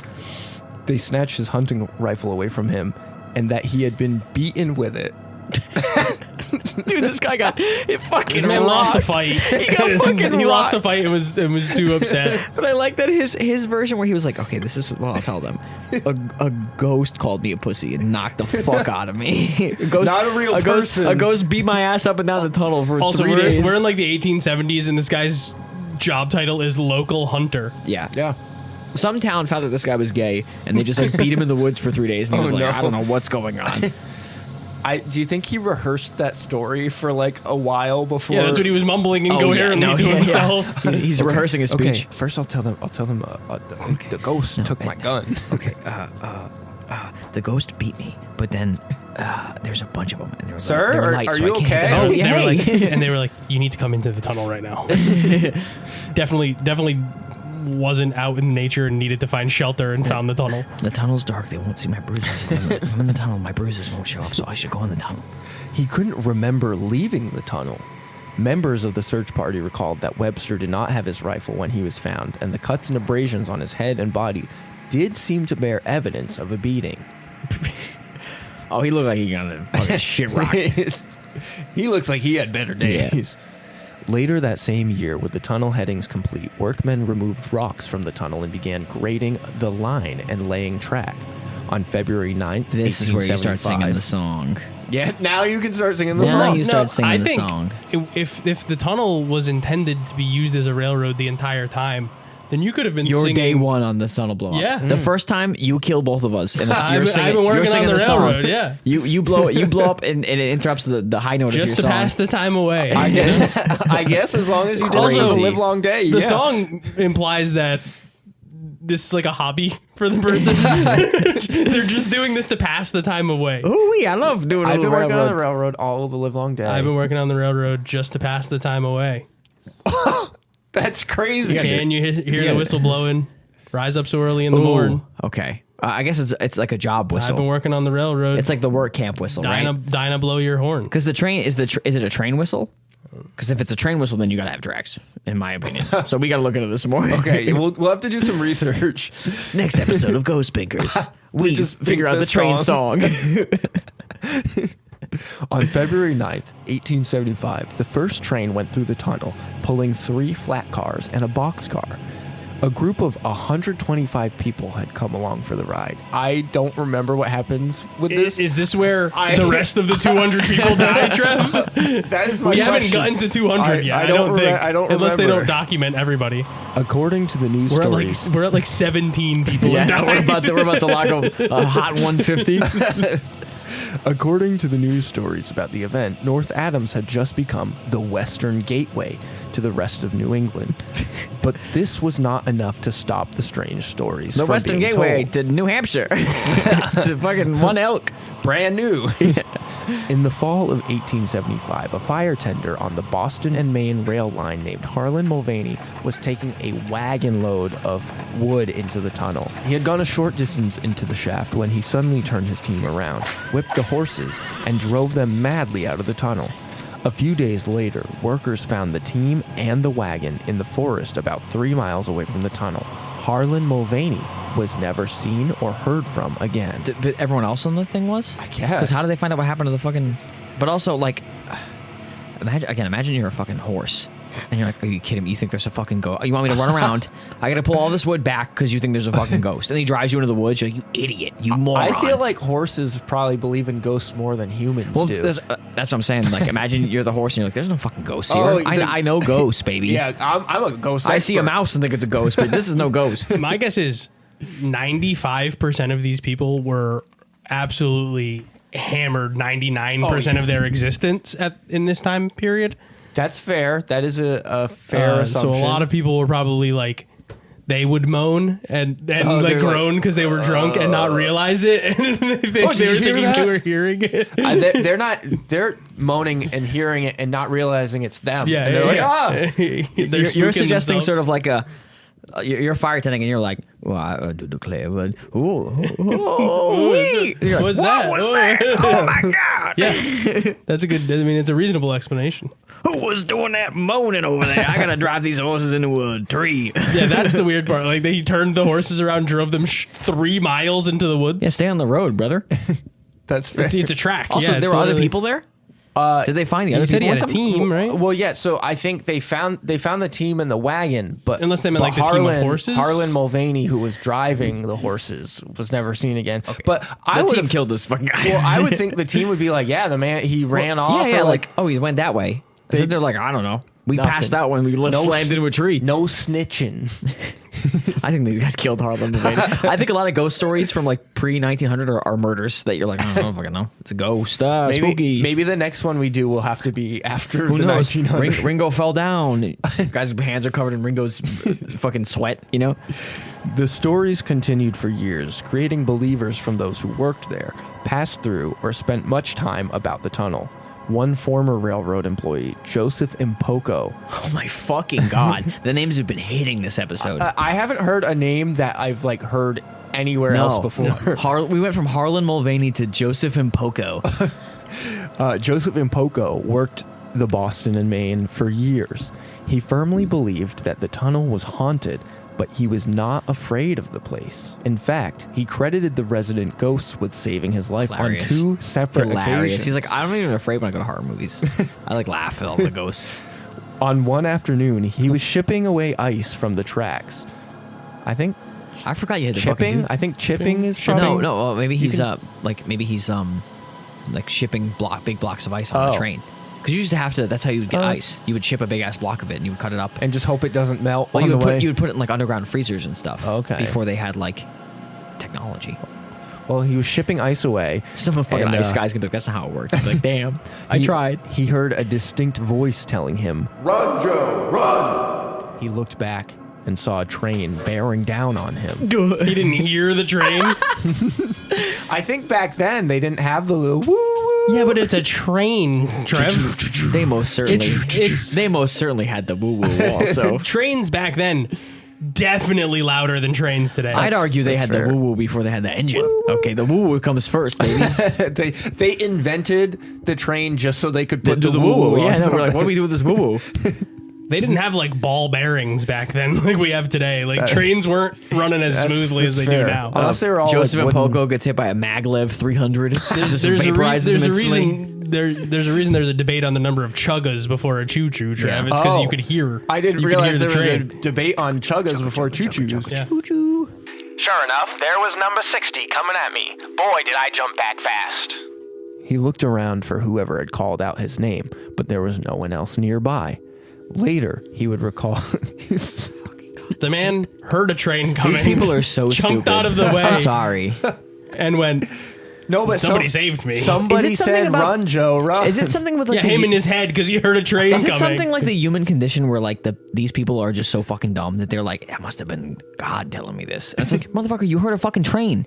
They snatched his hunting rifle away from him, and that he had been beaten with it. Dude, this guy got it fucking. This man rocked. lost a fight. He got fucking He lost a rocked. fight. It was too upset. But I like that his version where he was like, okay, this is what I'll tell them. A ghost called me a pussy and knocked the fuck out of me. A ghost, Not a real person. A ghost beat my ass up and down the tunnel for Also, 3 days. we're in like the 1870s, and this guy's job title is local hunter. Yeah. Yeah. Some town found that this guy was gay, and they just like beat him in the woods for 3 days, and he was like, no. I don't know what's going on. Do you think he rehearsed that story for like a while before? Yeah, that's what he was mumbling incoherently to himself. He's rehearsing his speech. Okay, first I'll tell them. The ghost took my gun. Okay, the ghost beat me, but then there's a bunch of them. And Sir, there were are lights, you so I can't okay? get out. Oh, Yeah, they were hey. like, and they were like, you need to come into the tunnel right now. definitely wasn't out in nature and needed to find shelter and found the tunnel. The tunnel's dark. They won't see my bruises. If I'm in the tunnel, my bruises won't show up, so I should go in the tunnel. He couldn't remember leaving the tunnel. Members of the search party recalled that Webster did not have his rifle when he was found, and the cuts and abrasions on his head and body did seem to bear evidence of a beating. Oh, he looked like he got a fucking shit rock. He looks like he had better days. Later that same year, with the tunnel headings complete, workmen removed rocks from the tunnel and began grading the line and laying track. On February 9th, This is where you start 1875 singing the song. Yeah, now you can start singing the Now song. you start singing I the think song. If the tunnel was intended to be used as a railroad the entire time, then you could have been Your singing. day one on the tunnel blow up. Yeah. The first time you kill both of us. And I've you're been singing, working you're singing on the song. railroad, yeah. You blow up and it interrupts the high note of your Just to song. pass the time away. I guess as long as you did it for the Crazy. live long day. The yeah. song implies that this is like a hobby for the person. They're just doing this to pass the time away. Ooh-wee, I love doing I've a been little working on the railroad. railroad all the live long day. I've been working on the railroad just to pass the time away. That's crazy. Can you hear the whistle blowing? Rise up so early in the morning. Okay. I guess it's like a job I've been whistle. working on the railroad. It's like the work camp whistle, Dinah, right? Dinah blow your horn. Because the train is is it a train whistle? Because if it's a train whistle, then you gotta have tracks, in my opinion. So we gotta look into this more. Okay, we'll have to do some research. Next episode of Ghost Pinkers, we just just figure think out the this train song. song. On February 9th, 1875, the first train went through the tunnel, pulling 3 flat cars and a boxcar. A group of 125 people had come along for the ride. I don't remember what happens with this. Is this where the rest of the 200 people died, Trev? That is my We haven't question. gotten to 200 yet. I don't think. I don't Unless they remember. don't document everybody. According to the news We're stories, at like 17 people. Yeah, have we're died. about to lock a hot 150. according to the news stories about the event, North Adams had just become the Western Gateway to the rest of New England. But this was not enough to stop the strange stories. The from Western being Gateway told. to New Hampshire. To fucking One Elk. Brand new. In the fall of 1875, a fire tender on the Boston and Maine rail line named Harlan Mulvaney was taking a wagon load of wood into the tunnel. He had gone a short distance into the shaft when he suddenly turned his team around, whipped the horses, and drove them madly out of the tunnel. A few days later, workers found the team and the wagon in the forest about 3 miles away from the tunnel. Harlan Mulvaney was never seen or heard from again. But everyone else on the thing was? I guess. Because how did they find out what happened to the fucking... But also, like... Imagine you're a fucking horse. And you're like, are you kidding me? You think there's a fucking ghost? You want me to run around? I gotta pull all this wood back because you think there's a fucking ghost. And he drives you into the woods. You're like, you idiot. You moron. I feel like horses probably believe in ghosts more than humans do. That's what I'm saying. Like, imagine you're the horse and you're like, there's no fucking ghosts here. Oh, I know ghosts, baby. Yeah, I'm a ghost I see a expert. mouse and think it's a ghost, but this is no ghost. My guess is 95% of these people were absolutely hammered 99% of their existence in this time period. That's fair. That is a fair assumption. So a lot of people were probably like, they would moan and like groan because they were drunk and not realize it. And they were thinking they were hearing it. They're moaning and hearing it and not realizing it's them. Yeah, and they're like, You're suggesting sort of like you're a fire attendant and you're like, well, I do declare, but what's that? Oh my God. Yeah, that's a good. I mean, it's a reasonable explanation. Who was doing that moaning over there? I gotta drive these horses into a tree. Yeah, that's the weird part. Like they turned the horses around, drove them 3 miles into the woods. Yeah, stay on the road, brother. That's fair. It's a track. Also, yeah, there were other people there. Did they find the other He said he people? had a team, right? Well, yeah. So I think they found the team in the wagon, but Unless they meant, like, the team of horses? Harlan Mulvaney, who was driving the horses, was never seen again. Okay. But I The would team have killed this fucking guy. Well, I would think the team would be like, yeah, the man he ran off. Yeah, or like, oh, he went that way. They're like, I don't know. We Nothing. passed out when we slammed into a tree. No snitching. I think these guys killed Harlan Mulvaney. I think a lot of ghost stories from like pre-1900 are murders that you're like, I don't fucking know. It's a ghost. Spooky. Maybe the next one we do will have to be after Who the knows? 1900s. Ringo fell down. Guy's hands are covered in Ringo's fucking sweat, you know? The stories continued for years, creating believers from those who worked there, passed through, or spent much time about the tunnel. One former railroad employee, Joseph Impoko. Oh my fucking God. The names have been hitting this episode. I haven't heard a name that I've like heard anywhere else before. We went from Harlan Mulvaney to Joseph Impoko. Joseph Impoko worked the Boston and Maine for years. He firmly believed that the tunnel was haunted, but he was not afraid of the place. In fact, he credited the resident ghosts with saving his life Hilarious. on 2 separate occasions. He's like, I'm not even afraid when I go to horror movies. I like laugh at all the ghosts. On one afternoon, he was shipping away ice from the tracks. I forgot you had the chipping. fucking dude. I think chipping is probably No. Maybe he's like shipping big blocks of ice on the train. Because you used to have to. That's how you would get ice. You would ship a big ass block of it, and you would cut it up, and just hope it doesn't melt. Well, on the way. you would put it in like underground freezers and stuff. Okay. Before they had like technology. Well, he was shipping ice away. Some fucking ice guys can be like, that's not how it works. He's like, damn, I tried. He heard a distinct voice telling him, Run, Joe, run! He looked back and saw a train bearing down on him. He didn't hear the train. I think back then they didn't have the little woo woo. Yeah, but it's a train, Trev. They most certainly had the woo woo also. Trains back then definitely louder than trains today. I'd argue they had fair. the woo woo before they had the engine. Okay, the woo woo comes first, baby. they invented the train just so they could put the woo woo. Yeah, no, we're like, what do we do with this woo woo? They didn't have like ball bearings back then like we have today. Like trains weren't running as smoothly as they do now. Unless they were all Joseph like Impoko gets hit by a maglev 300. There's a reason there's a debate on the number of chuggas before a choo-choo, Trav. It's because you could hear. I didn't you realize there could hear was the a debate on chuggas before choo-choos. Yeah. Sure enough, there was number 60 coming at me. Boy, did I jump back fast. He looked around for whoever had called out his name, but there was no one else nearby. Later, he would recall. The man heard a train coming. These people are so jumped stupid. out of the way. I'm sorry. And went, No, but somebody saved me. Somebody Is it something said, about- "Run, Joe, run." Is it something with like Yeah, him in his head because he heard a train Is it coming. something like the human condition where like these people are just so fucking dumb that they're like, that must have been God telling me this. And it's like, motherfucker, you heard a fucking train.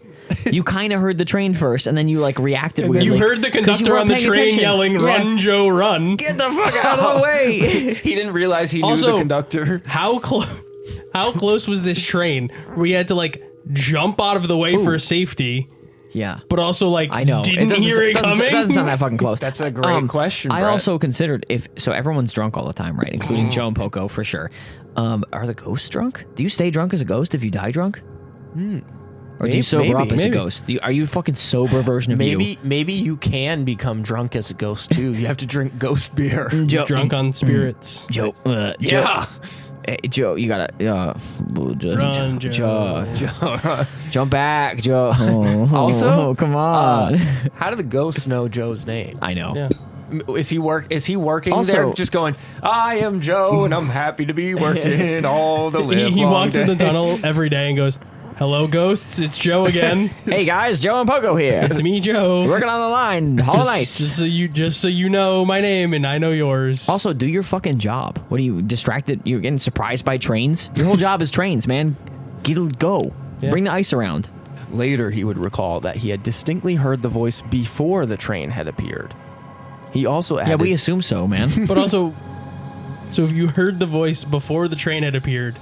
You kind of heard the train first, and then you like reacted weirdly. You heard the 'cause you conductor weren't on the paying train attention. yelling, "Run, Yeah. Joe, run!" Get the fuck out of the way! He didn't realize he knew Also, the conductor. How close was this train? We had to like jump out of the way for safety, Yeah. but also like I know. didn't hear it coming. It doesn't sound that fucking close. That's a great question, I Brett. also considered so everyone's drunk all the time, right? Including Joe and Poco for sure. Are the ghosts drunk? Do you stay drunk as a ghost if you die drunk? Or do you sober up as a ghost? Are you a fucking sober version of you? Maybe you can become drunk as a ghost too. You have to drink ghost beer. Joe, Drunk on spirits. Joe, Yeah. Hey, Joe, you gotta Run, Joe. jump back, Joe. Oh, Also, come on. How do the ghosts know Joe's name? I know. Yeah. Is he working Also- there just going, "I am Joe and I'm happy to be working all the live He long walks in the day." tunnel every day and goes, Hello, ghosts. It's Joe again. Hey guys, Joe and Pogo here. It's me, Joe. Working on the line. Hollow Nice. Just so you know my name and I know yours. Also, do your fucking job. What are you distracted? You're getting surprised by trains? Your whole job is trains, man. Go. Yeah. Bring the ice around. Later, he would recall that he had distinctly heard the voice before the train had appeared. He also added... Yeah, we assume so, man. But also, so if you heard the voice before the train had appeared,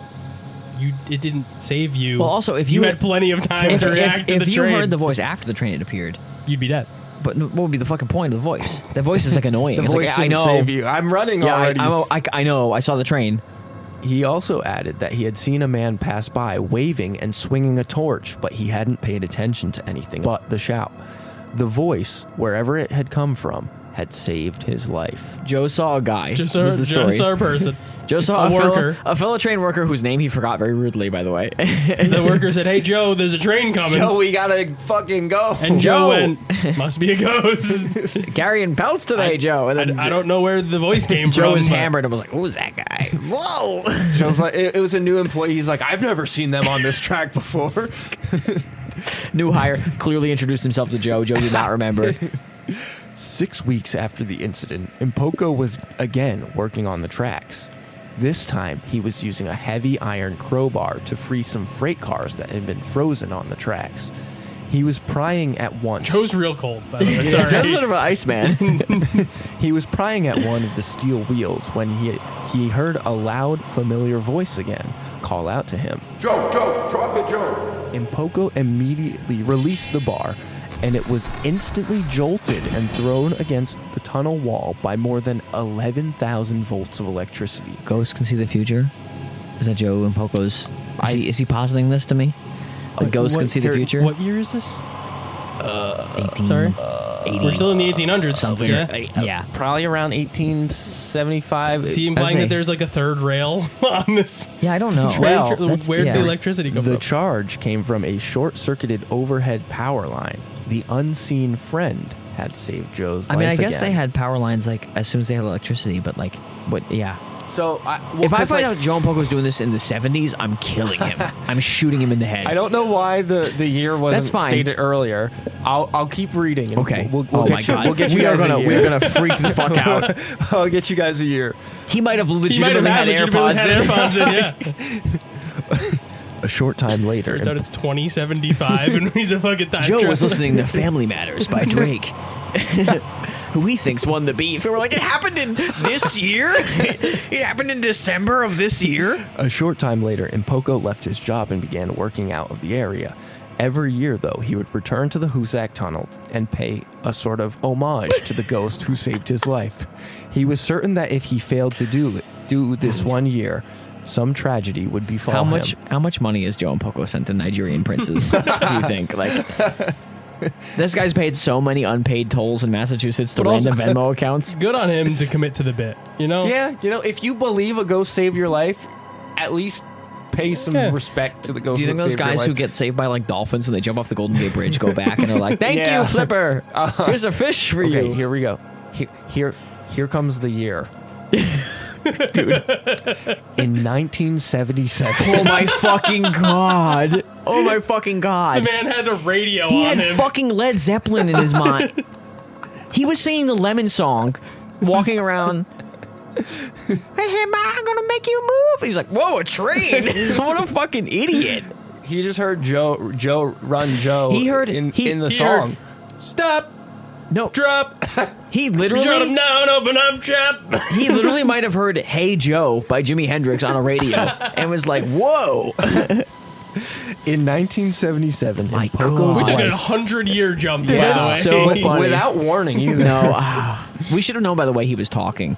it didn't save you. Well, also, if you had plenty of time to react to the train. If you heard the voice after the train had appeared, you'd be dead. But what would be the fucking point of the voice? The voice is like annoying. The it's voice like, didn't I know. save you. I'm running already. I know. I saw the train. He also added that he had seen a man pass by waving and swinging a torch, but he hadn't paid attention to anything but the shout. The voice, wherever it had come from, had saved his life. Joe saw a guy. Joe saw a person. Joe saw a fellow train worker whose name he forgot very rudely, by the way. The worker said, "Hey Joe, there's a train coming." Joe, we gotta fucking go. And Joe went, "Must be a ghost." Carrying pelts today, Joe. And then I don't know where the voice came Joe from. was hammered and was like, "Who's that guy?" Whoa! Joe's like, it was a new employee. He's like, I've never seen them on this track before. New hire clearly introduced himself to Joe. Joe did not remember. 6 weeks after the incident, Impoko was again working on the tracks. This time, he was using a heavy iron crowbar to free some freight cars that had been frozen on the tracks. He was prying at once. Joe's real cold, by the way. Sorry. Joe's sort of an Iceman. He was prying at one of the steel wheels when he heard a loud, familiar voice again call out to him. Joe, drop it, Joe. Impoko immediately released the bar, and it was instantly jolted and thrown against the tunnel wall by more than 11,000 volts of electricity. Ghosts can see the future? Is that Joe and Poco's... Is he positing this to me? The ghosts can see the future? What year is this? 18... Sorry? 80. We're still in the 1800s. Something. Yeah. Yeah. Probably around 1875. Is he implying that there's like a third rail on this? Yeah, I don't know. Train? Where'd the electricity come The from? charge came from a short-circuited overhead power line. The unseen friend had saved Joe's life I mean, I guess again. they had power lines like as soon as they had electricity, but like, what? Yeah. So If I find out Joe and Poco's doing this in the 70s, I'm killing him. I'm shooting him in the head. I don't know why the year wasn't That's fine. stated earlier. I'll keep reading. And Okay. We'll Oh get my you, God. We'll get you We are guys a year. we're gonna freak the fuck out. I'll get you guys a year. He might have He might legitimately have had AirPods in. Yeah. A short time later, Turns out it's 2075 and he's a fucking time Joe was traveler. listening to Family Matters by Drake, who he thinks won the beef. And we're like, it happened in this year? It happened in December of this year? A short time later, Impoko left his job and began working out of the area. Every year, though, he would return to the Hoosac Tunnel and pay a sort of homage to the ghost who saved his life. He was certain that if he failed to do this one year, some tragedy would befall him. How much money has Joe and Poco sent to Nigerian princes? Do you think? Like, this guy's paid so many unpaid tolls in Massachusetts to But also- random Venmo accounts. Good on him to commit to the bit, you know? Yeah, if you believe a ghost saved your life, at least pay some respect to the ghost. Do you think that those saved your guys who life. get saved by like dolphins when they jump off the Golden Gate Bridge go back and are like, "Thank Yeah. you, Flipper. Here's a fish for Okay, you." here we go. Here comes the year. Dude. In 1977. Oh my fucking god. Oh my fucking The god. man had a radio He on had him. fucking Led Zeppelin in his mind. He was singing the Lemon song, walking around. Hey, man, I'm gonna make you move. He's like, whoa, a train. What a fucking idiot. He just heard Joe run Joe. He heard- in he- the He song. heard, Stop, No, drop, he shut him literally, down, open up shop. he literally might have heard "Hey Joe" by Jimi Hendrix on a radio and was like, "Whoa!" In 1977, My in Poco's We took life, a 100-year jump, Dude, by that's the way. so funny. without warning either. No, we should have known by the way he was talking.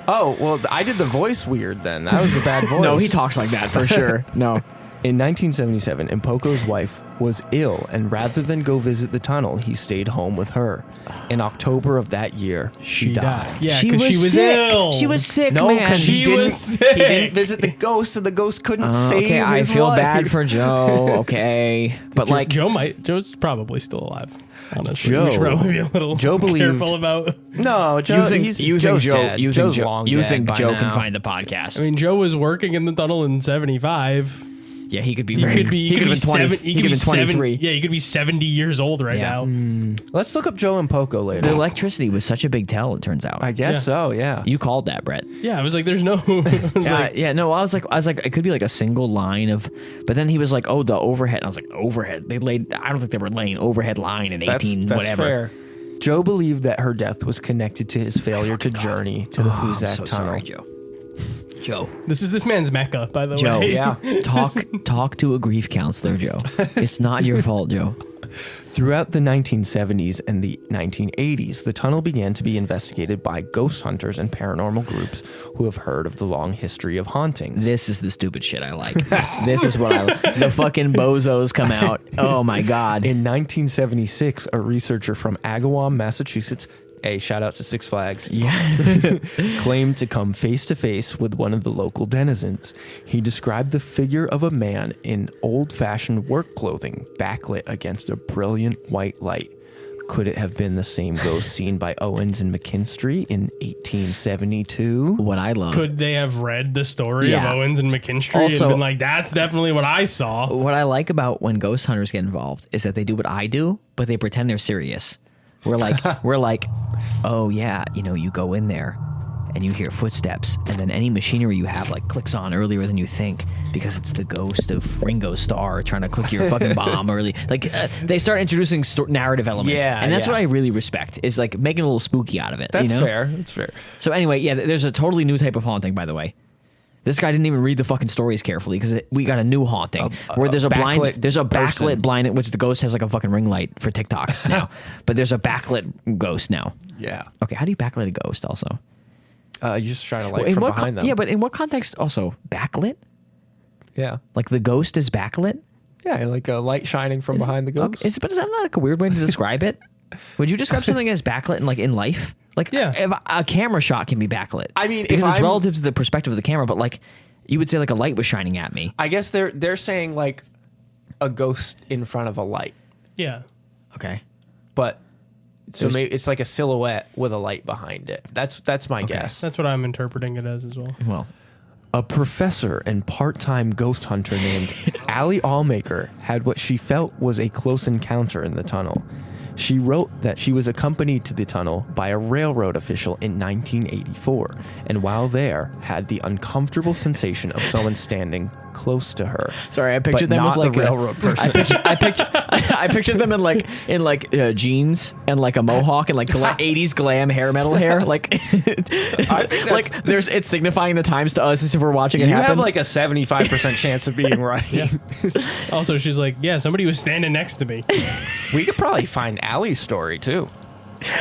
Oh, well, I did the voice weird then. That was a bad voice. No, he talks like that for sure. No. In 1977, Impoko's wife was ill, and rather than go visit the tunnel, he stayed home with her. In October of that year, she died. Yeah, because she was sick. ill. She was sick, No, man. because She was he sick. didn't visit the ghost, and the ghost couldn't save Okay, I his feel life. bad for Joe. Okay, but like, Joe's probably still alive. Honestly, Joe- we should probably be a little Joe believed- careful about. No, Joe. you think Joe's Joe long you dead think by Joe now. can find the podcast? I mean, Joe was working in the tunnel in '75. Yeah, he could be. He Very, could be. He could have been 20. He could have been 23. Yeah, he could be 70 years old right Yeah. now. Let's look up Joe and Poco The later. electricity was such a big tell. It turns out. I guess Yeah. so. Yeah. You called that, Brett. Yeah, I was like, there's no. I was like, No, I was like, it could be like a single line of, but then he was like, oh, the overhead. And I was like, overhead. They laid. I don't think they were laying overhead line in 18 That's whatever. fair. Joe believed that her death was connected to his failure to journey to the Hoosac I'm so Tunnel. sorry, Joe. Joe. this is this man's Mecca, by the Joe, way. Yeah. talk to a grief counselor, Joe. It's not your fault, Joe. Throughout the 1970s and the 1980s, the tunnel began to be investigated by ghost hunters and paranormal groups who have heard of the long history of hauntings. This is the stupid shit I like. This is what the fucking bozos come out. Oh my god. In 1976, a researcher from Agawam, Massachusetts, shout out to Six Flags, claimed to come face to face with one of the local denizens. He described the figure of a man in old-fashioned work clothing, backlit against a brilliant white light. Could it have been the same ghost seen by Owens and McKinstry in 1872? What I love. Could they have read the story Yeah. of Owens and McKinstry Also- and been like, that's definitely what I saw? What I like about when ghost hunters get involved is that they do what I do, but they pretend they're serious. We're like, oh yeah, you go in there and you hear footsteps, and then any machinery you have like clicks on earlier than you think because it's the ghost of Ringo Starr trying to click your fucking bomb early. Like they start introducing narrative elements, Yeah, and that's yeah. what I really respect is like making a little spooky out of it. That's you know? fair. That's fair. So anyway, yeah, there's a totally new type of haunting, by the way. This guy didn't even read the fucking stories carefully because we got a new haunting where there's a backlit person. backlit blind, which the ghost has like a fucking ring light for TikTok now, but there's a backlit ghost now. Yeah. Okay, how do you backlit a ghost? Also, You just shine a light In from what behind them. yeah, but in what context? Also, backlit? Yeah. Like the ghost is backlit? Yeah, like a light shining from behind the ghost. Okay, but is that not like a weird way to describe it? Would you describe something as backlit in life? Like, Yeah. if a camera shot can be backlit. I mean, if because it's I'm- relative to the perspective of the camera, but like, you would say like a light was shining at me. I guess they're saying like a ghost in front of a light, Yeah. Okay. but so maybe it's like a silhouette with a light behind it. That's my guess. That's what I'm interpreting it as well. Well, A professor and part-time ghost hunter named Allie Allmaker had what she felt was a close encounter in the tunnel. She wrote that she was accompanied to the tunnel by a railroad official in 1984, and while there, had the uncomfortable sensation of someone standing close to her. sorry, I pictured but them not with like the railroad person. I pictured them in jeans and like a mohawk and like 80s glam hair metal hair. Like, I think like it's signifying the times to us as if we're watching it You happen. have like a 75% chance of being right. Also, she's like, yeah, somebody was standing next to me. We could probably find Allie's story too.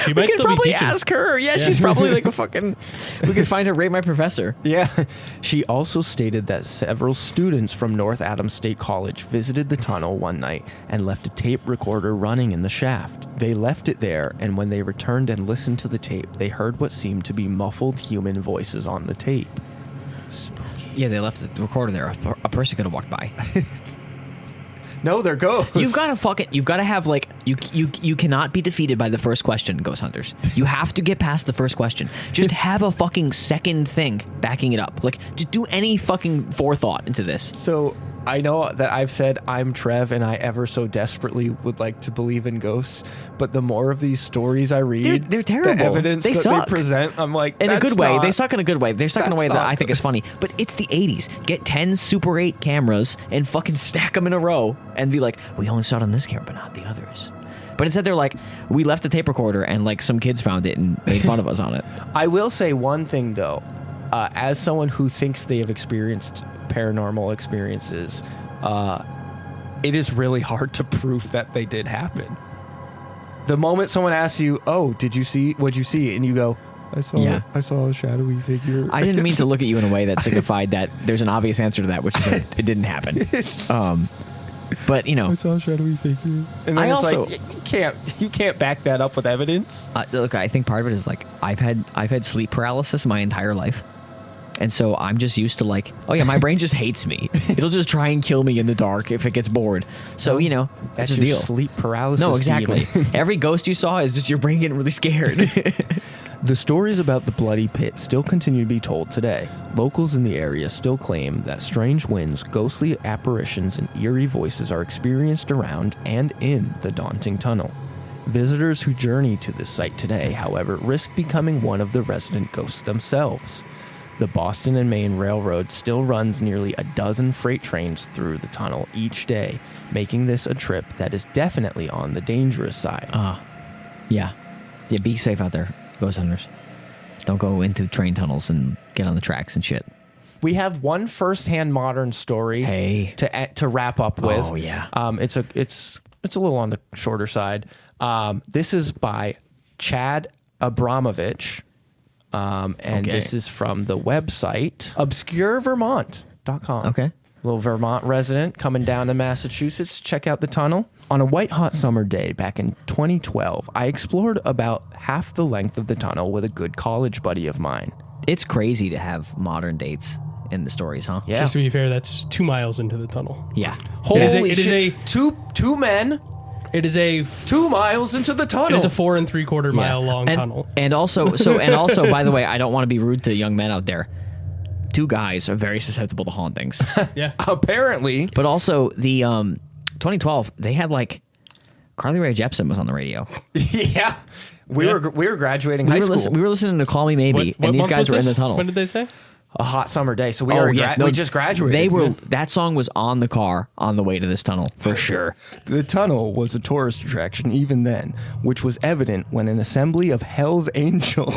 She we might could still be probably teaching. ask her. Yeah, she's probably like a fucking. We could find her. Rate my professor. Yeah. She also stated that several students from North Adams State College visited the tunnel one night and left a tape recorder running in the shaft. They left it there, and when they returned and listened to the tape, they heard what seemed to be muffled human voices on the tape. Yeah, they left the recorder there. A person could have walked by. No, they're ghosts. You've got to have like you cannot be defeated by the first question, Ghost Hunters. You have to get past the first question. Just have a fucking second thing backing it up. Like, just do any fucking forethought into this. So I know that I've said I'm Trev and I ever so desperately would like to believe in ghosts, but the more of these stories I read, They're terrible. the evidence They that suck. they present, I'm like, In a that's good way. not- They suck in a good way. They suck in a that's way that not I think good. is funny. But it's the 80s. Get 10 Super 8 cameras and fucking stack them in a row and be like, we only saw it on this camera, but not the others. But instead they're like, we left a tape recorder and like some kids found it and made fun of us on it. I will say one thing though, as someone who thinks they have experienced paranormal experiences, it is really hard to prove that they did happen. The moment someone asks you, "Oh, what'd you see?" and you go, I saw a shadowy figure. I didn't mean to look at you in a way that signified that there's an obvious answer to that, which is that it didn't happen. But you know, I saw a shadowy figure. And then I it's also- like you can't back that up with evidence. look, I think part of it is like I've had sleep paralysis my entire life. And so I'm just used to like, oh yeah, my brain just hates me. It'll just try and kill me in the dark if it gets bored. So, you know, That's a your deal. sleep paralysis. No, exactly. demon. Every ghost you saw is just your brain getting really scared. The stories about the bloody pit still continue to be told today. Locals in the area still claim that strange winds, ghostly apparitions, and eerie voices are experienced around and in the daunting tunnel. Visitors who journey to this site today, however, risk becoming one of the resident ghosts themselves. The Boston and Maine Railroad still runs nearly a dozen freight trains through the tunnel each day, making this a trip that is definitely on the dangerous side. Yeah. Yeah, be safe out there, ghost hunters. Don't go into train tunnels and get on the tracks and shit. We have one first-hand modern story to wrap up with. Oh, yeah. It's a little on the shorter side. This is by Chad Abramovich, and this is from the website obscurevermont.com. Okay. Little Vermont resident coming down to Massachusetts. Check out the tunnel. On a white hot summer day back in 2012, I explored about half the length of the tunnel with a good college buddy of mine. It's crazy to have modern dates in the stories, huh? Yeah. Just to be fair, that's 2 miles into the tunnel. Yeah. Holy shit. Two men. It is a 2 miles into the tunnel. It is a 4 3/4 mile long and, tunnel. And also, by the way, I don't want to be rude to young men out there. 2 guys are very susceptible to hauntings. Yeah. Apparently. But also, the 2012, they had like Carly Rae Jepsen was on the radio. Yeah. We were graduating high school. We were listening to Call Me Maybe, What and these month guys was were in this? the tunnel. When did they say? A hot summer day. So we just graduated. They were that song was on the car on the way to this tunnel for sure. The tunnel was a tourist attraction even then, which was evident when an assembly of Hell's Angels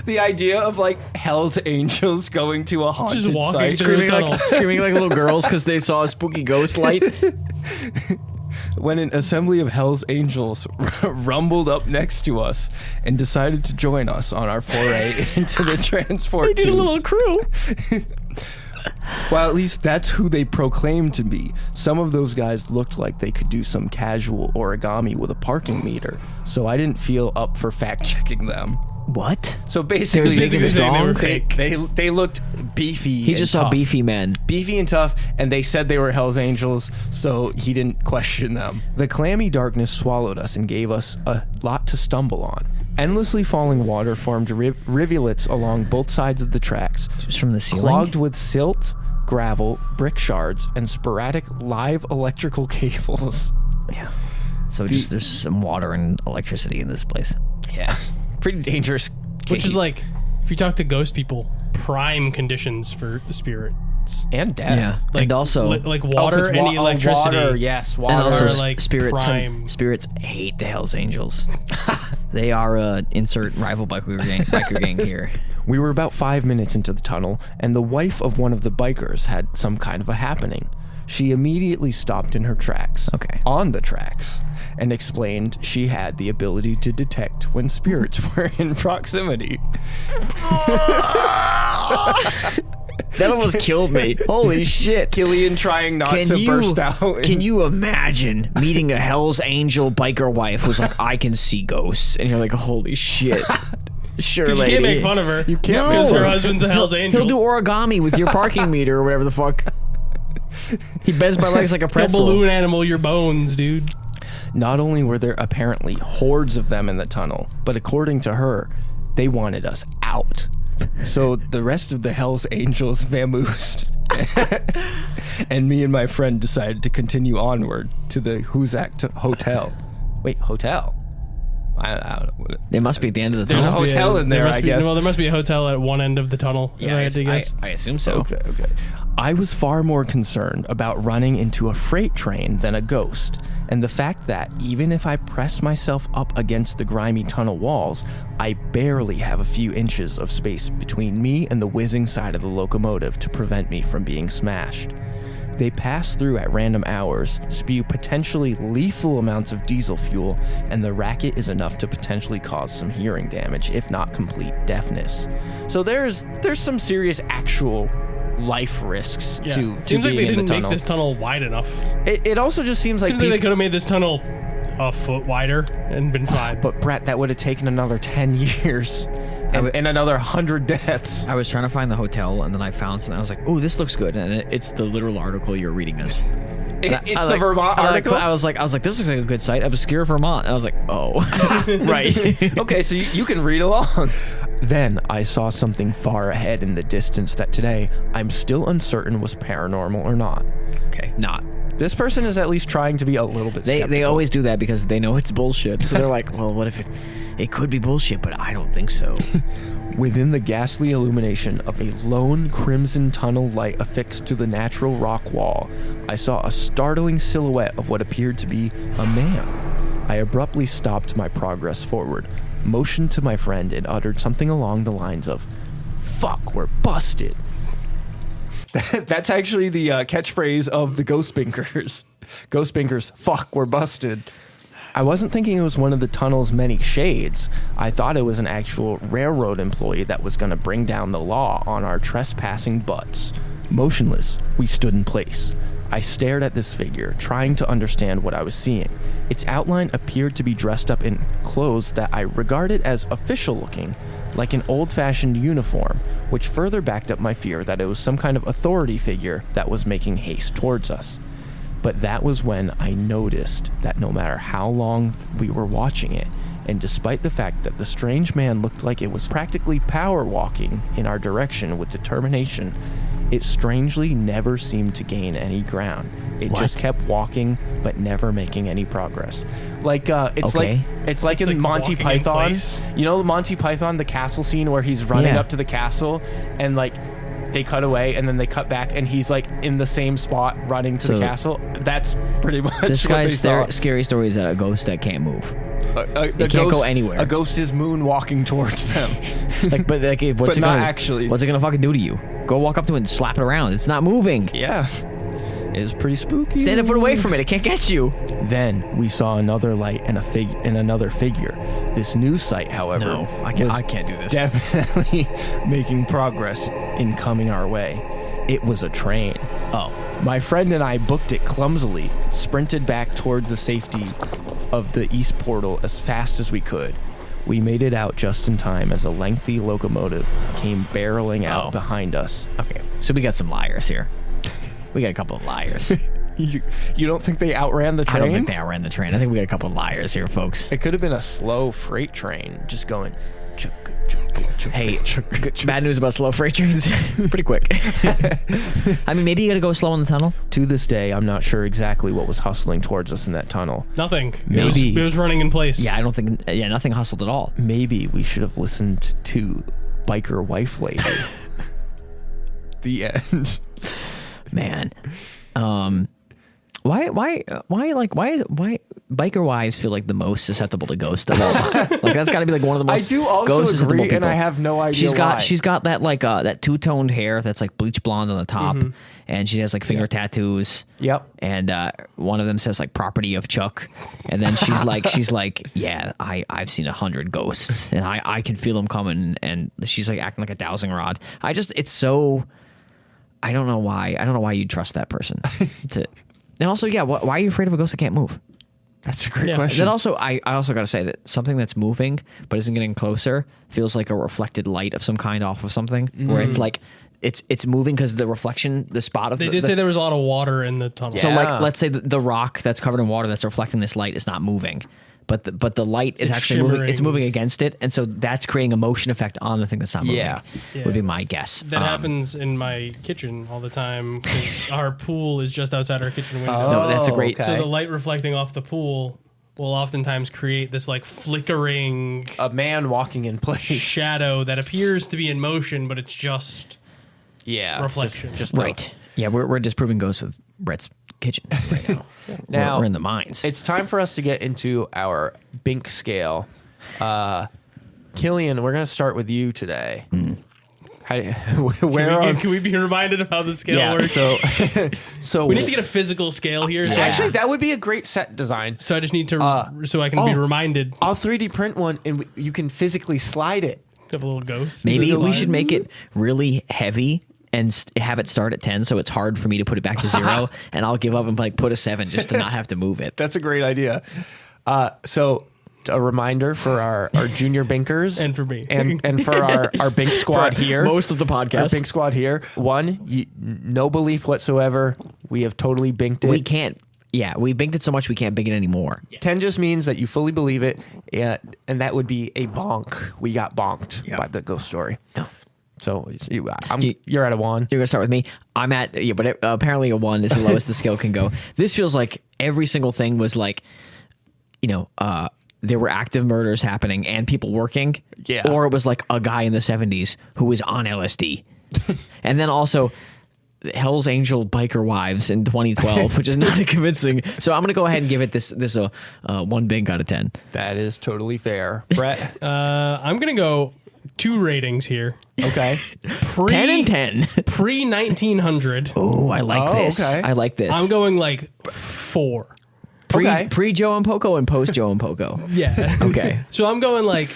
the idea of like Hell's Angels going to a haunted Just walking site, through the tunnel. Screaming like little girls because they saw a spooky ghost light. when an assembly of Hell's Angels rumbled up next to us and decided to join us on our foray into the transport They did a tubes. little crew. Well, at least that's who they proclaimed to be. Some of those guys looked like they could do some casual origami with a parking meter, so I didn't feel up for fact-checking them. What? So basically, basically saying they were fake. they looked beefy. He just saw beefy men. Beefy and tough, and they said they were Hell's Angels, so he didn't question them. The clammy darkness swallowed us and gave us a lot to stumble on. Endlessly falling water formed rivulets along both sides of the tracks, Just from the ceiling. clogged with silt, gravel, brick shards, and sporadic live electrical cables. Yeah. So there's some water and electricity in this place. Yeah, pretty dangerous. Which is like, if you talk to ghost people, prime conditions for spirits. and death. Yeah. Like, and also, like water and electricity. Water, yes, water. and also are like prime. spirits hate the Hells Angels. They are insert rival biker gang here. We were about 5 minutes into the tunnel, and the wife of one of the bikers had some kind of a happening. She immediately stopped in her tracks, on the tracks, and explained she had the ability to detect when spirits were in proximity. That almost killed me. Holy shit. Killian trying not to burst out. Can you imagine meeting a Hell's Angel biker wife who's like, I can see ghosts? And you're like, holy shit. Sure, You lady. can't make fun of her. You can't because make her fun of husband's a Hell's Angel. He'll do origami with your parking meter or whatever the fuck. He bends my legs like a He'll pretzel. balloon animal your bones, dude. Not only were there apparently hordes of them in the tunnel, but according to her, they wanted us out. So the rest of the Hells Angels vamoosed. And me and my friend decided to continue onward to the Hoosac Hotel. Wait, hotel? I don't know. They must be at the end of the There's a tunnel. hotel in there, I guess. Well, there must be a hotel at one end of the tunnel. if I had to guess. I assume so. Okay. I was far more concerned about running into a freight train than a ghost, and the fact that even if I press myself up against the grimy tunnel walls, I barely have a few inches of space between me and the whizzing side of the locomotive to prevent me from being smashed. They pass through at random hours, spew potentially lethal amounts of diesel fuel, and the racket is enough to potentially cause some hearing damage, if not complete deafness. So there's some serious actual life risks Yeah. to Seems like being they in the didn't tunnel. make this tunnel wide enough. It also just seems like Seems like they could have made this tunnel a foot wider and been fine. But Brett, that would have taken another 10 years and another 100 deaths. I was trying to find the hotel, and then I found something. I was like, "Oh, this looks good," and it's the literal article you're reading us. It's the Vermont article. I was like, this looks like a good site. Obscure Vermont. And I was like, oh, right. Okay, so you can read along. Then I saw something far ahead in the distance that today I'm still uncertain was paranormal or not. Okay, not. This person is at least trying to be a little bit skeptical. They always do that because they know it's bullshit. So they're like, well, what if it could be bullshit, but I don't think so. Within the ghastly illumination of a lone crimson tunnel light affixed to the natural rock wall, I saw a startling silhouette of what appeared to be a man. I abruptly stopped my progress forward, motioned to my friend, and uttered something along the lines of, "Fuck, we're busted." That's actually the catchphrase of the Ghost Binkers. Ghost Binkers, fuck, we're busted. I wasn't thinking it was one of the tunnel's many shades. I thought it was an actual railroad employee that was going to bring down the law on our trespassing butts. Motionless, we stood in place. I stared at this figure, trying to understand what I was seeing. Its outline appeared to be dressed up in clothes that I regarded as official looking, like an old-fashioned uniform, which further backed up my fear that it was some kind of authority figure that was making haste towards us. But that was when I noticed that no matter how long we were watching it, and despite the fact that the strange man looked like it was practically power walking in our direction with determination, it strangely never seemed to gain any ground. It just kept walking, but never making any progress. Like it's like in Monty Python. You know Monty Python, the castle scene where he's running up to the castle, and like they cut away and then they cut back, and he's like in the same spot running to the castle. That's pretty much this what guy's they saw. Scary story is a ghost that can't move. They can't go anywhere. A ghost is moonwalking towards them. What's not actually. What's it gonna fucking do to you? Go walk up to it and slap it around. It's not moving. Yeah. It's pretty spooky. Stand a foot away from it. It can't get you. Then we saw another light and another figure. This new sight, however, No, I can't do this. Definitely making progress in coming our way. It was a train. Oh. My friend and I booked it clumsily, sprinted back towards the safety of the east portal as fast as we could. We made it out just in time as a lengthy locomotive came barreling out behind us. Okay, so we got some liars here. We got a couple of liars. You don't think they outran the train? I don't think they outran the train. I think we got a couple of liars here, folks. It could have been a slow freight train just going... Hey, bad news about slow freight trains. Pretty quick. I mean, maybe you got to go slow in the tunnel. To this day, I'm not sure exactly what was hustling towards us in that tunnel. Nothing. Maybe. It was running in place. Yeah, I don't think... Yeah, nothing hustled at all. Maybe we should have listened to Biker Wife Lady. The end. Man. Why biker wives feel like the most susceptible to ghosts of all? Like that's got to be like one of the most. I do also agree, and I have no idea why. She's got that like that two-toned hair that's like bleach blonde on the top, and she has like finger tattoos. Yep. And one of them says like "property of Chuck," and then she's like, yeah, I've seen 100 ghosts, and I can feel them coming, and she's like acting like a dowsing rod. It's so. I don't know why. I don't know why you'd trust that person. And also, yeah, why are you afraid of a ghost that can't move? That's a great question. Then also, I also got to say that something that's moving but isn't getting closer feels like a reflected light of some kind off of something, where it's like it's moving because the reflection, the spot of they did say there was a lot of water in the tunnel. So like, let's say the rock that's covered in water that's reflecting this light is not moving. But the light is actually moving. It's moving against it, and so that's creating a motion effect on the thing that's not moving. Yeah. Would be my guess. That happens in my kitchen all the time because our pool is just outside our kitchen window. No, that's a great. So the light reflecting off the pool will oftentimes create this like flickering a man walking in place shadow that appears to be in motion, but it's just reflection. Just right. Yeah, we're disproving ghosts with Brett's kitchen right now. Now we're in the mines. It's time for us to get into our Bink scale. Killian, we're going to start with you today. Can we be reminded of how the scale works? So we need to get a physical scale here. So actually, that would be a great set design. So I just need to, so I can be reminded. I'll 3D print one, and you can physically slide it. Have a little ghost. Maybe we should make it really heavy and have it start at 10, so it's hard for me to put it back to 0, and I'll give up and like put a 7 just to not have to move it. That's a great idea. So a reminder for our junior Binkers and for me and for our Bink squad here. Most of the podcast. Our Bink squad here. 1, no belief whatsoever. We have totally binked it. We can't. Yeah, we binked it so much we can't bink it anymore. 10 just means that you fully believe it, and that would be a bonk. We got bonked by the ghost story. No. So you're at a 1. You're gonna start with me. I'm at but apparently a 1 is the lowest the scale can go. This feels like every single thing was like, there were active murders happening and people working. Yeah. Or it was like a guy in the 70s who was on LSD, and then also Hell's Angel biker wives in 2012, which is not a convincing. So I'm gonna go ahead and give it this 1 bink out of 10. That is totally fair. Brett? I'm gonna go 2 ratings here. Okay. 10 and 10. Pre 1900. Oh, I like this. okay. I like this. I'm going like 4. Pre Joe and Poco and post Joe and Poco. Yeah. Okay. So I'm going like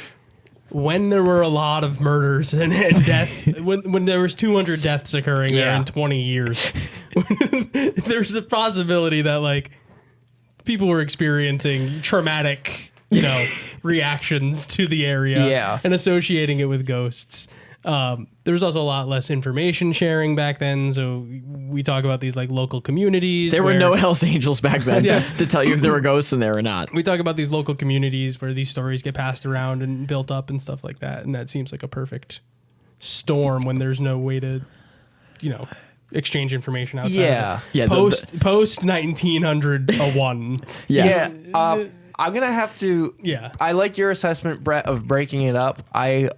when there were a lot of murders and death, when there was 200 deaths occurring there in 20 years, there's a possibility that like people were experiencing traumatic, reactions to the area and associating it with ghosts. There was also a lot less information sharing back then, so we talk about these like local communities. There were no Hells Angels back then to tell you if there were ghosts in there or not. We talk about these local communities where these stories get passed around and built up and stuff like that, and that seems like a perfect storm when there's no way to, exchange information outside. Yeah. Yeah. Post 1900 a 1. Yeah. I'm going to have to... Yeah. I like your assessment, Brett, of breaking it up. I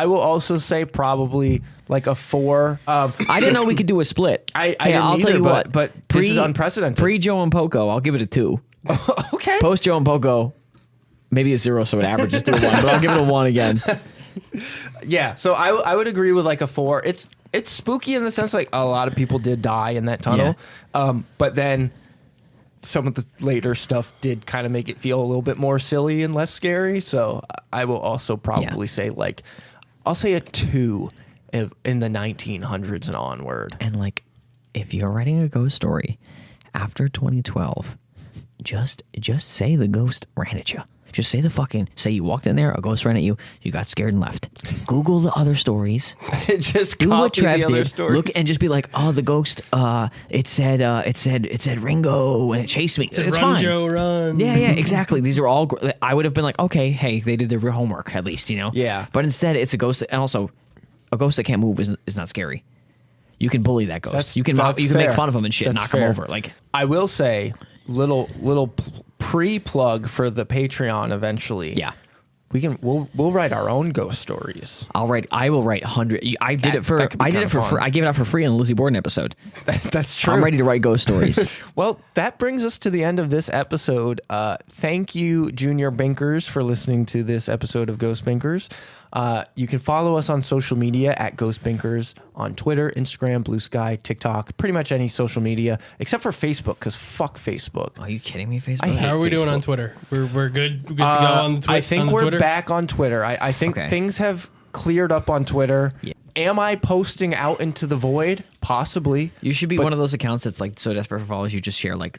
will also say probably like a 4. I didn't know we could do a split. I didn't I'll either, tell you what. but this is unprecedented. Pre Joe and Poco, I'll give it a 2. Okay. Post Joe and Poco, maybe a 0, so it averages to a 1. But I'll give it a 1 again. Yeah. So I would agree with like a 4. It's spooky in the sense like a lot of people did die in that tunnel, but then some of the later stuff did kind of make it feel a little bit more silly and less scary. So I will also probably say like, I'll say a 2 in the 1900s and onward. And like, if you're writing a ghost story after 2012, just say the ghost ran at you. Just say you walked in there, a ghost ran at you, you got scared and left. Google the other stories. Just Do what copy Trev the other did. stories. Look and just be like, oh, the ghost. It said Ringo and it chased me. It's Run, fine. Joe, run. Yeah, exactly. These are all. I would have been like, okay, hey, they did their homework at least, Yeah. But instead, it's a ghost, and also, a ghost that can't move is not scary. You can bully that ghost. You can that's make fair. fun of him and shit, That's knock fair. him over. Like, I will say, little pre-plug for the Patreon eventually. yeah. We'll write our own ghost stories. I will write 100. I did it for that could be kinda free. fun. I gave it out for free on the Lizzie Borden episode. That's true. I'm ready to write ghost stories. Well, that brings us to the end of this episode. Thank you, Junior Binkers, for listening to this episode of Ghost Binkers. You can follow us on social media at Ghost Binkers on Twitter, Instagram, Blue Sky, TikTok, pretty much any social media except for Facebook, because fuck Facebook. Are you kidding me, Facebook? I hate How are we doing Facebook. on Twitter? We're good to go on Twitter. I think we're Twitter? back on Twitter. I think Okay. things have cleared up on Twitter. Yeah. Am I posting out into the void? Possibly. You should be one of those accounts that's like so desperate for followers you just share like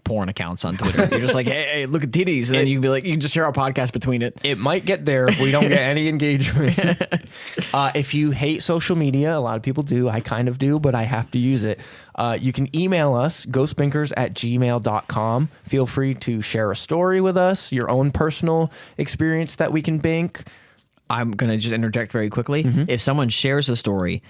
porn accounts on Twitter. You're just like, hey, look at titties, and then you can be like, you can just share our podcast between it. It might get there if we don't get any engagement. If you hate social media, a lot of people do. I kind of do, but I have to use it. You can email us, ghostbinkers@gmail.com. Feel free to share a story with us, your own personal experience that we can bink. I'm gonna just interject very quickly. If someone shares a story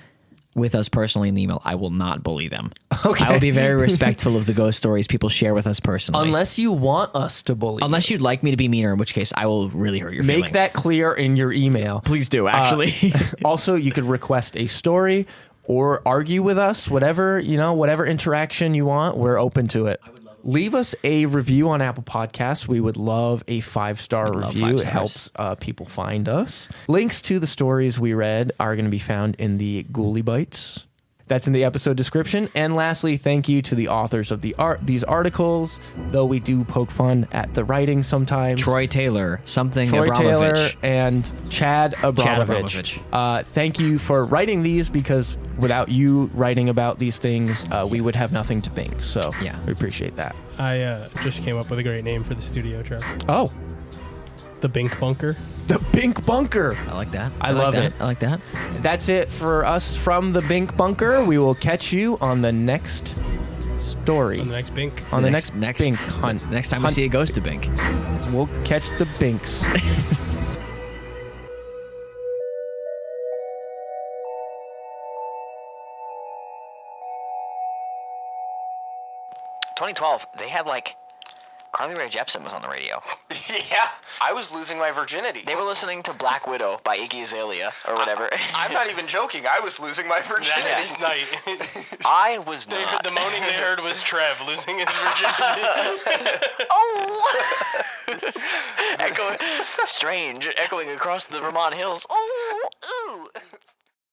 with us personally in the email, I will not bully them. Okay. I will be very respectful of the ghost stories people share with us personally. Unless you want us to bully. Unless you'd like me to be meaner, in which case I will really hurt your feelings. Make that clear in your email. Please do, actually. Also, you could request a story or argue with us, whatever interaction you want, we're open to it. Leave us a review on Apple Podcasts. We would love a 5-star review. It helps people find us. Links to the stories we read are going to be found in the Ghoulie Bites. That's in the episode description. And lastly, thank you to the authors of these articles, though we do poke fun at the writing sometimes. Troy Taylor, Troy Abramovich. Taylor and Chad Abramovich. Thank you for writing these, because without you writing about these things, we would have nothing to bink. So Yeah. we appreciate that. I just came up with a great name for the studio, Trev. Oh, The Bink Bunker. the Bink Bunker. I like that. I love that. it. I like that. That's it for us from the Bink Bunker. We will catch you on the next story. On the next Bink. On the next Bink hunt. Next time we see a ghost to Bink. We'll catch the Binks. 2012, they had like Carly Rae Jepsen was on the radio. Yeah, I was losing my virginity. They were listening to Black Widow by Iggy Azalea or whatever. I'm not even joking. I was losing my virginity. That is night. I was not. The moaning they heard was Trev losing his virginity. Echoing across the Vermont hills. Oh.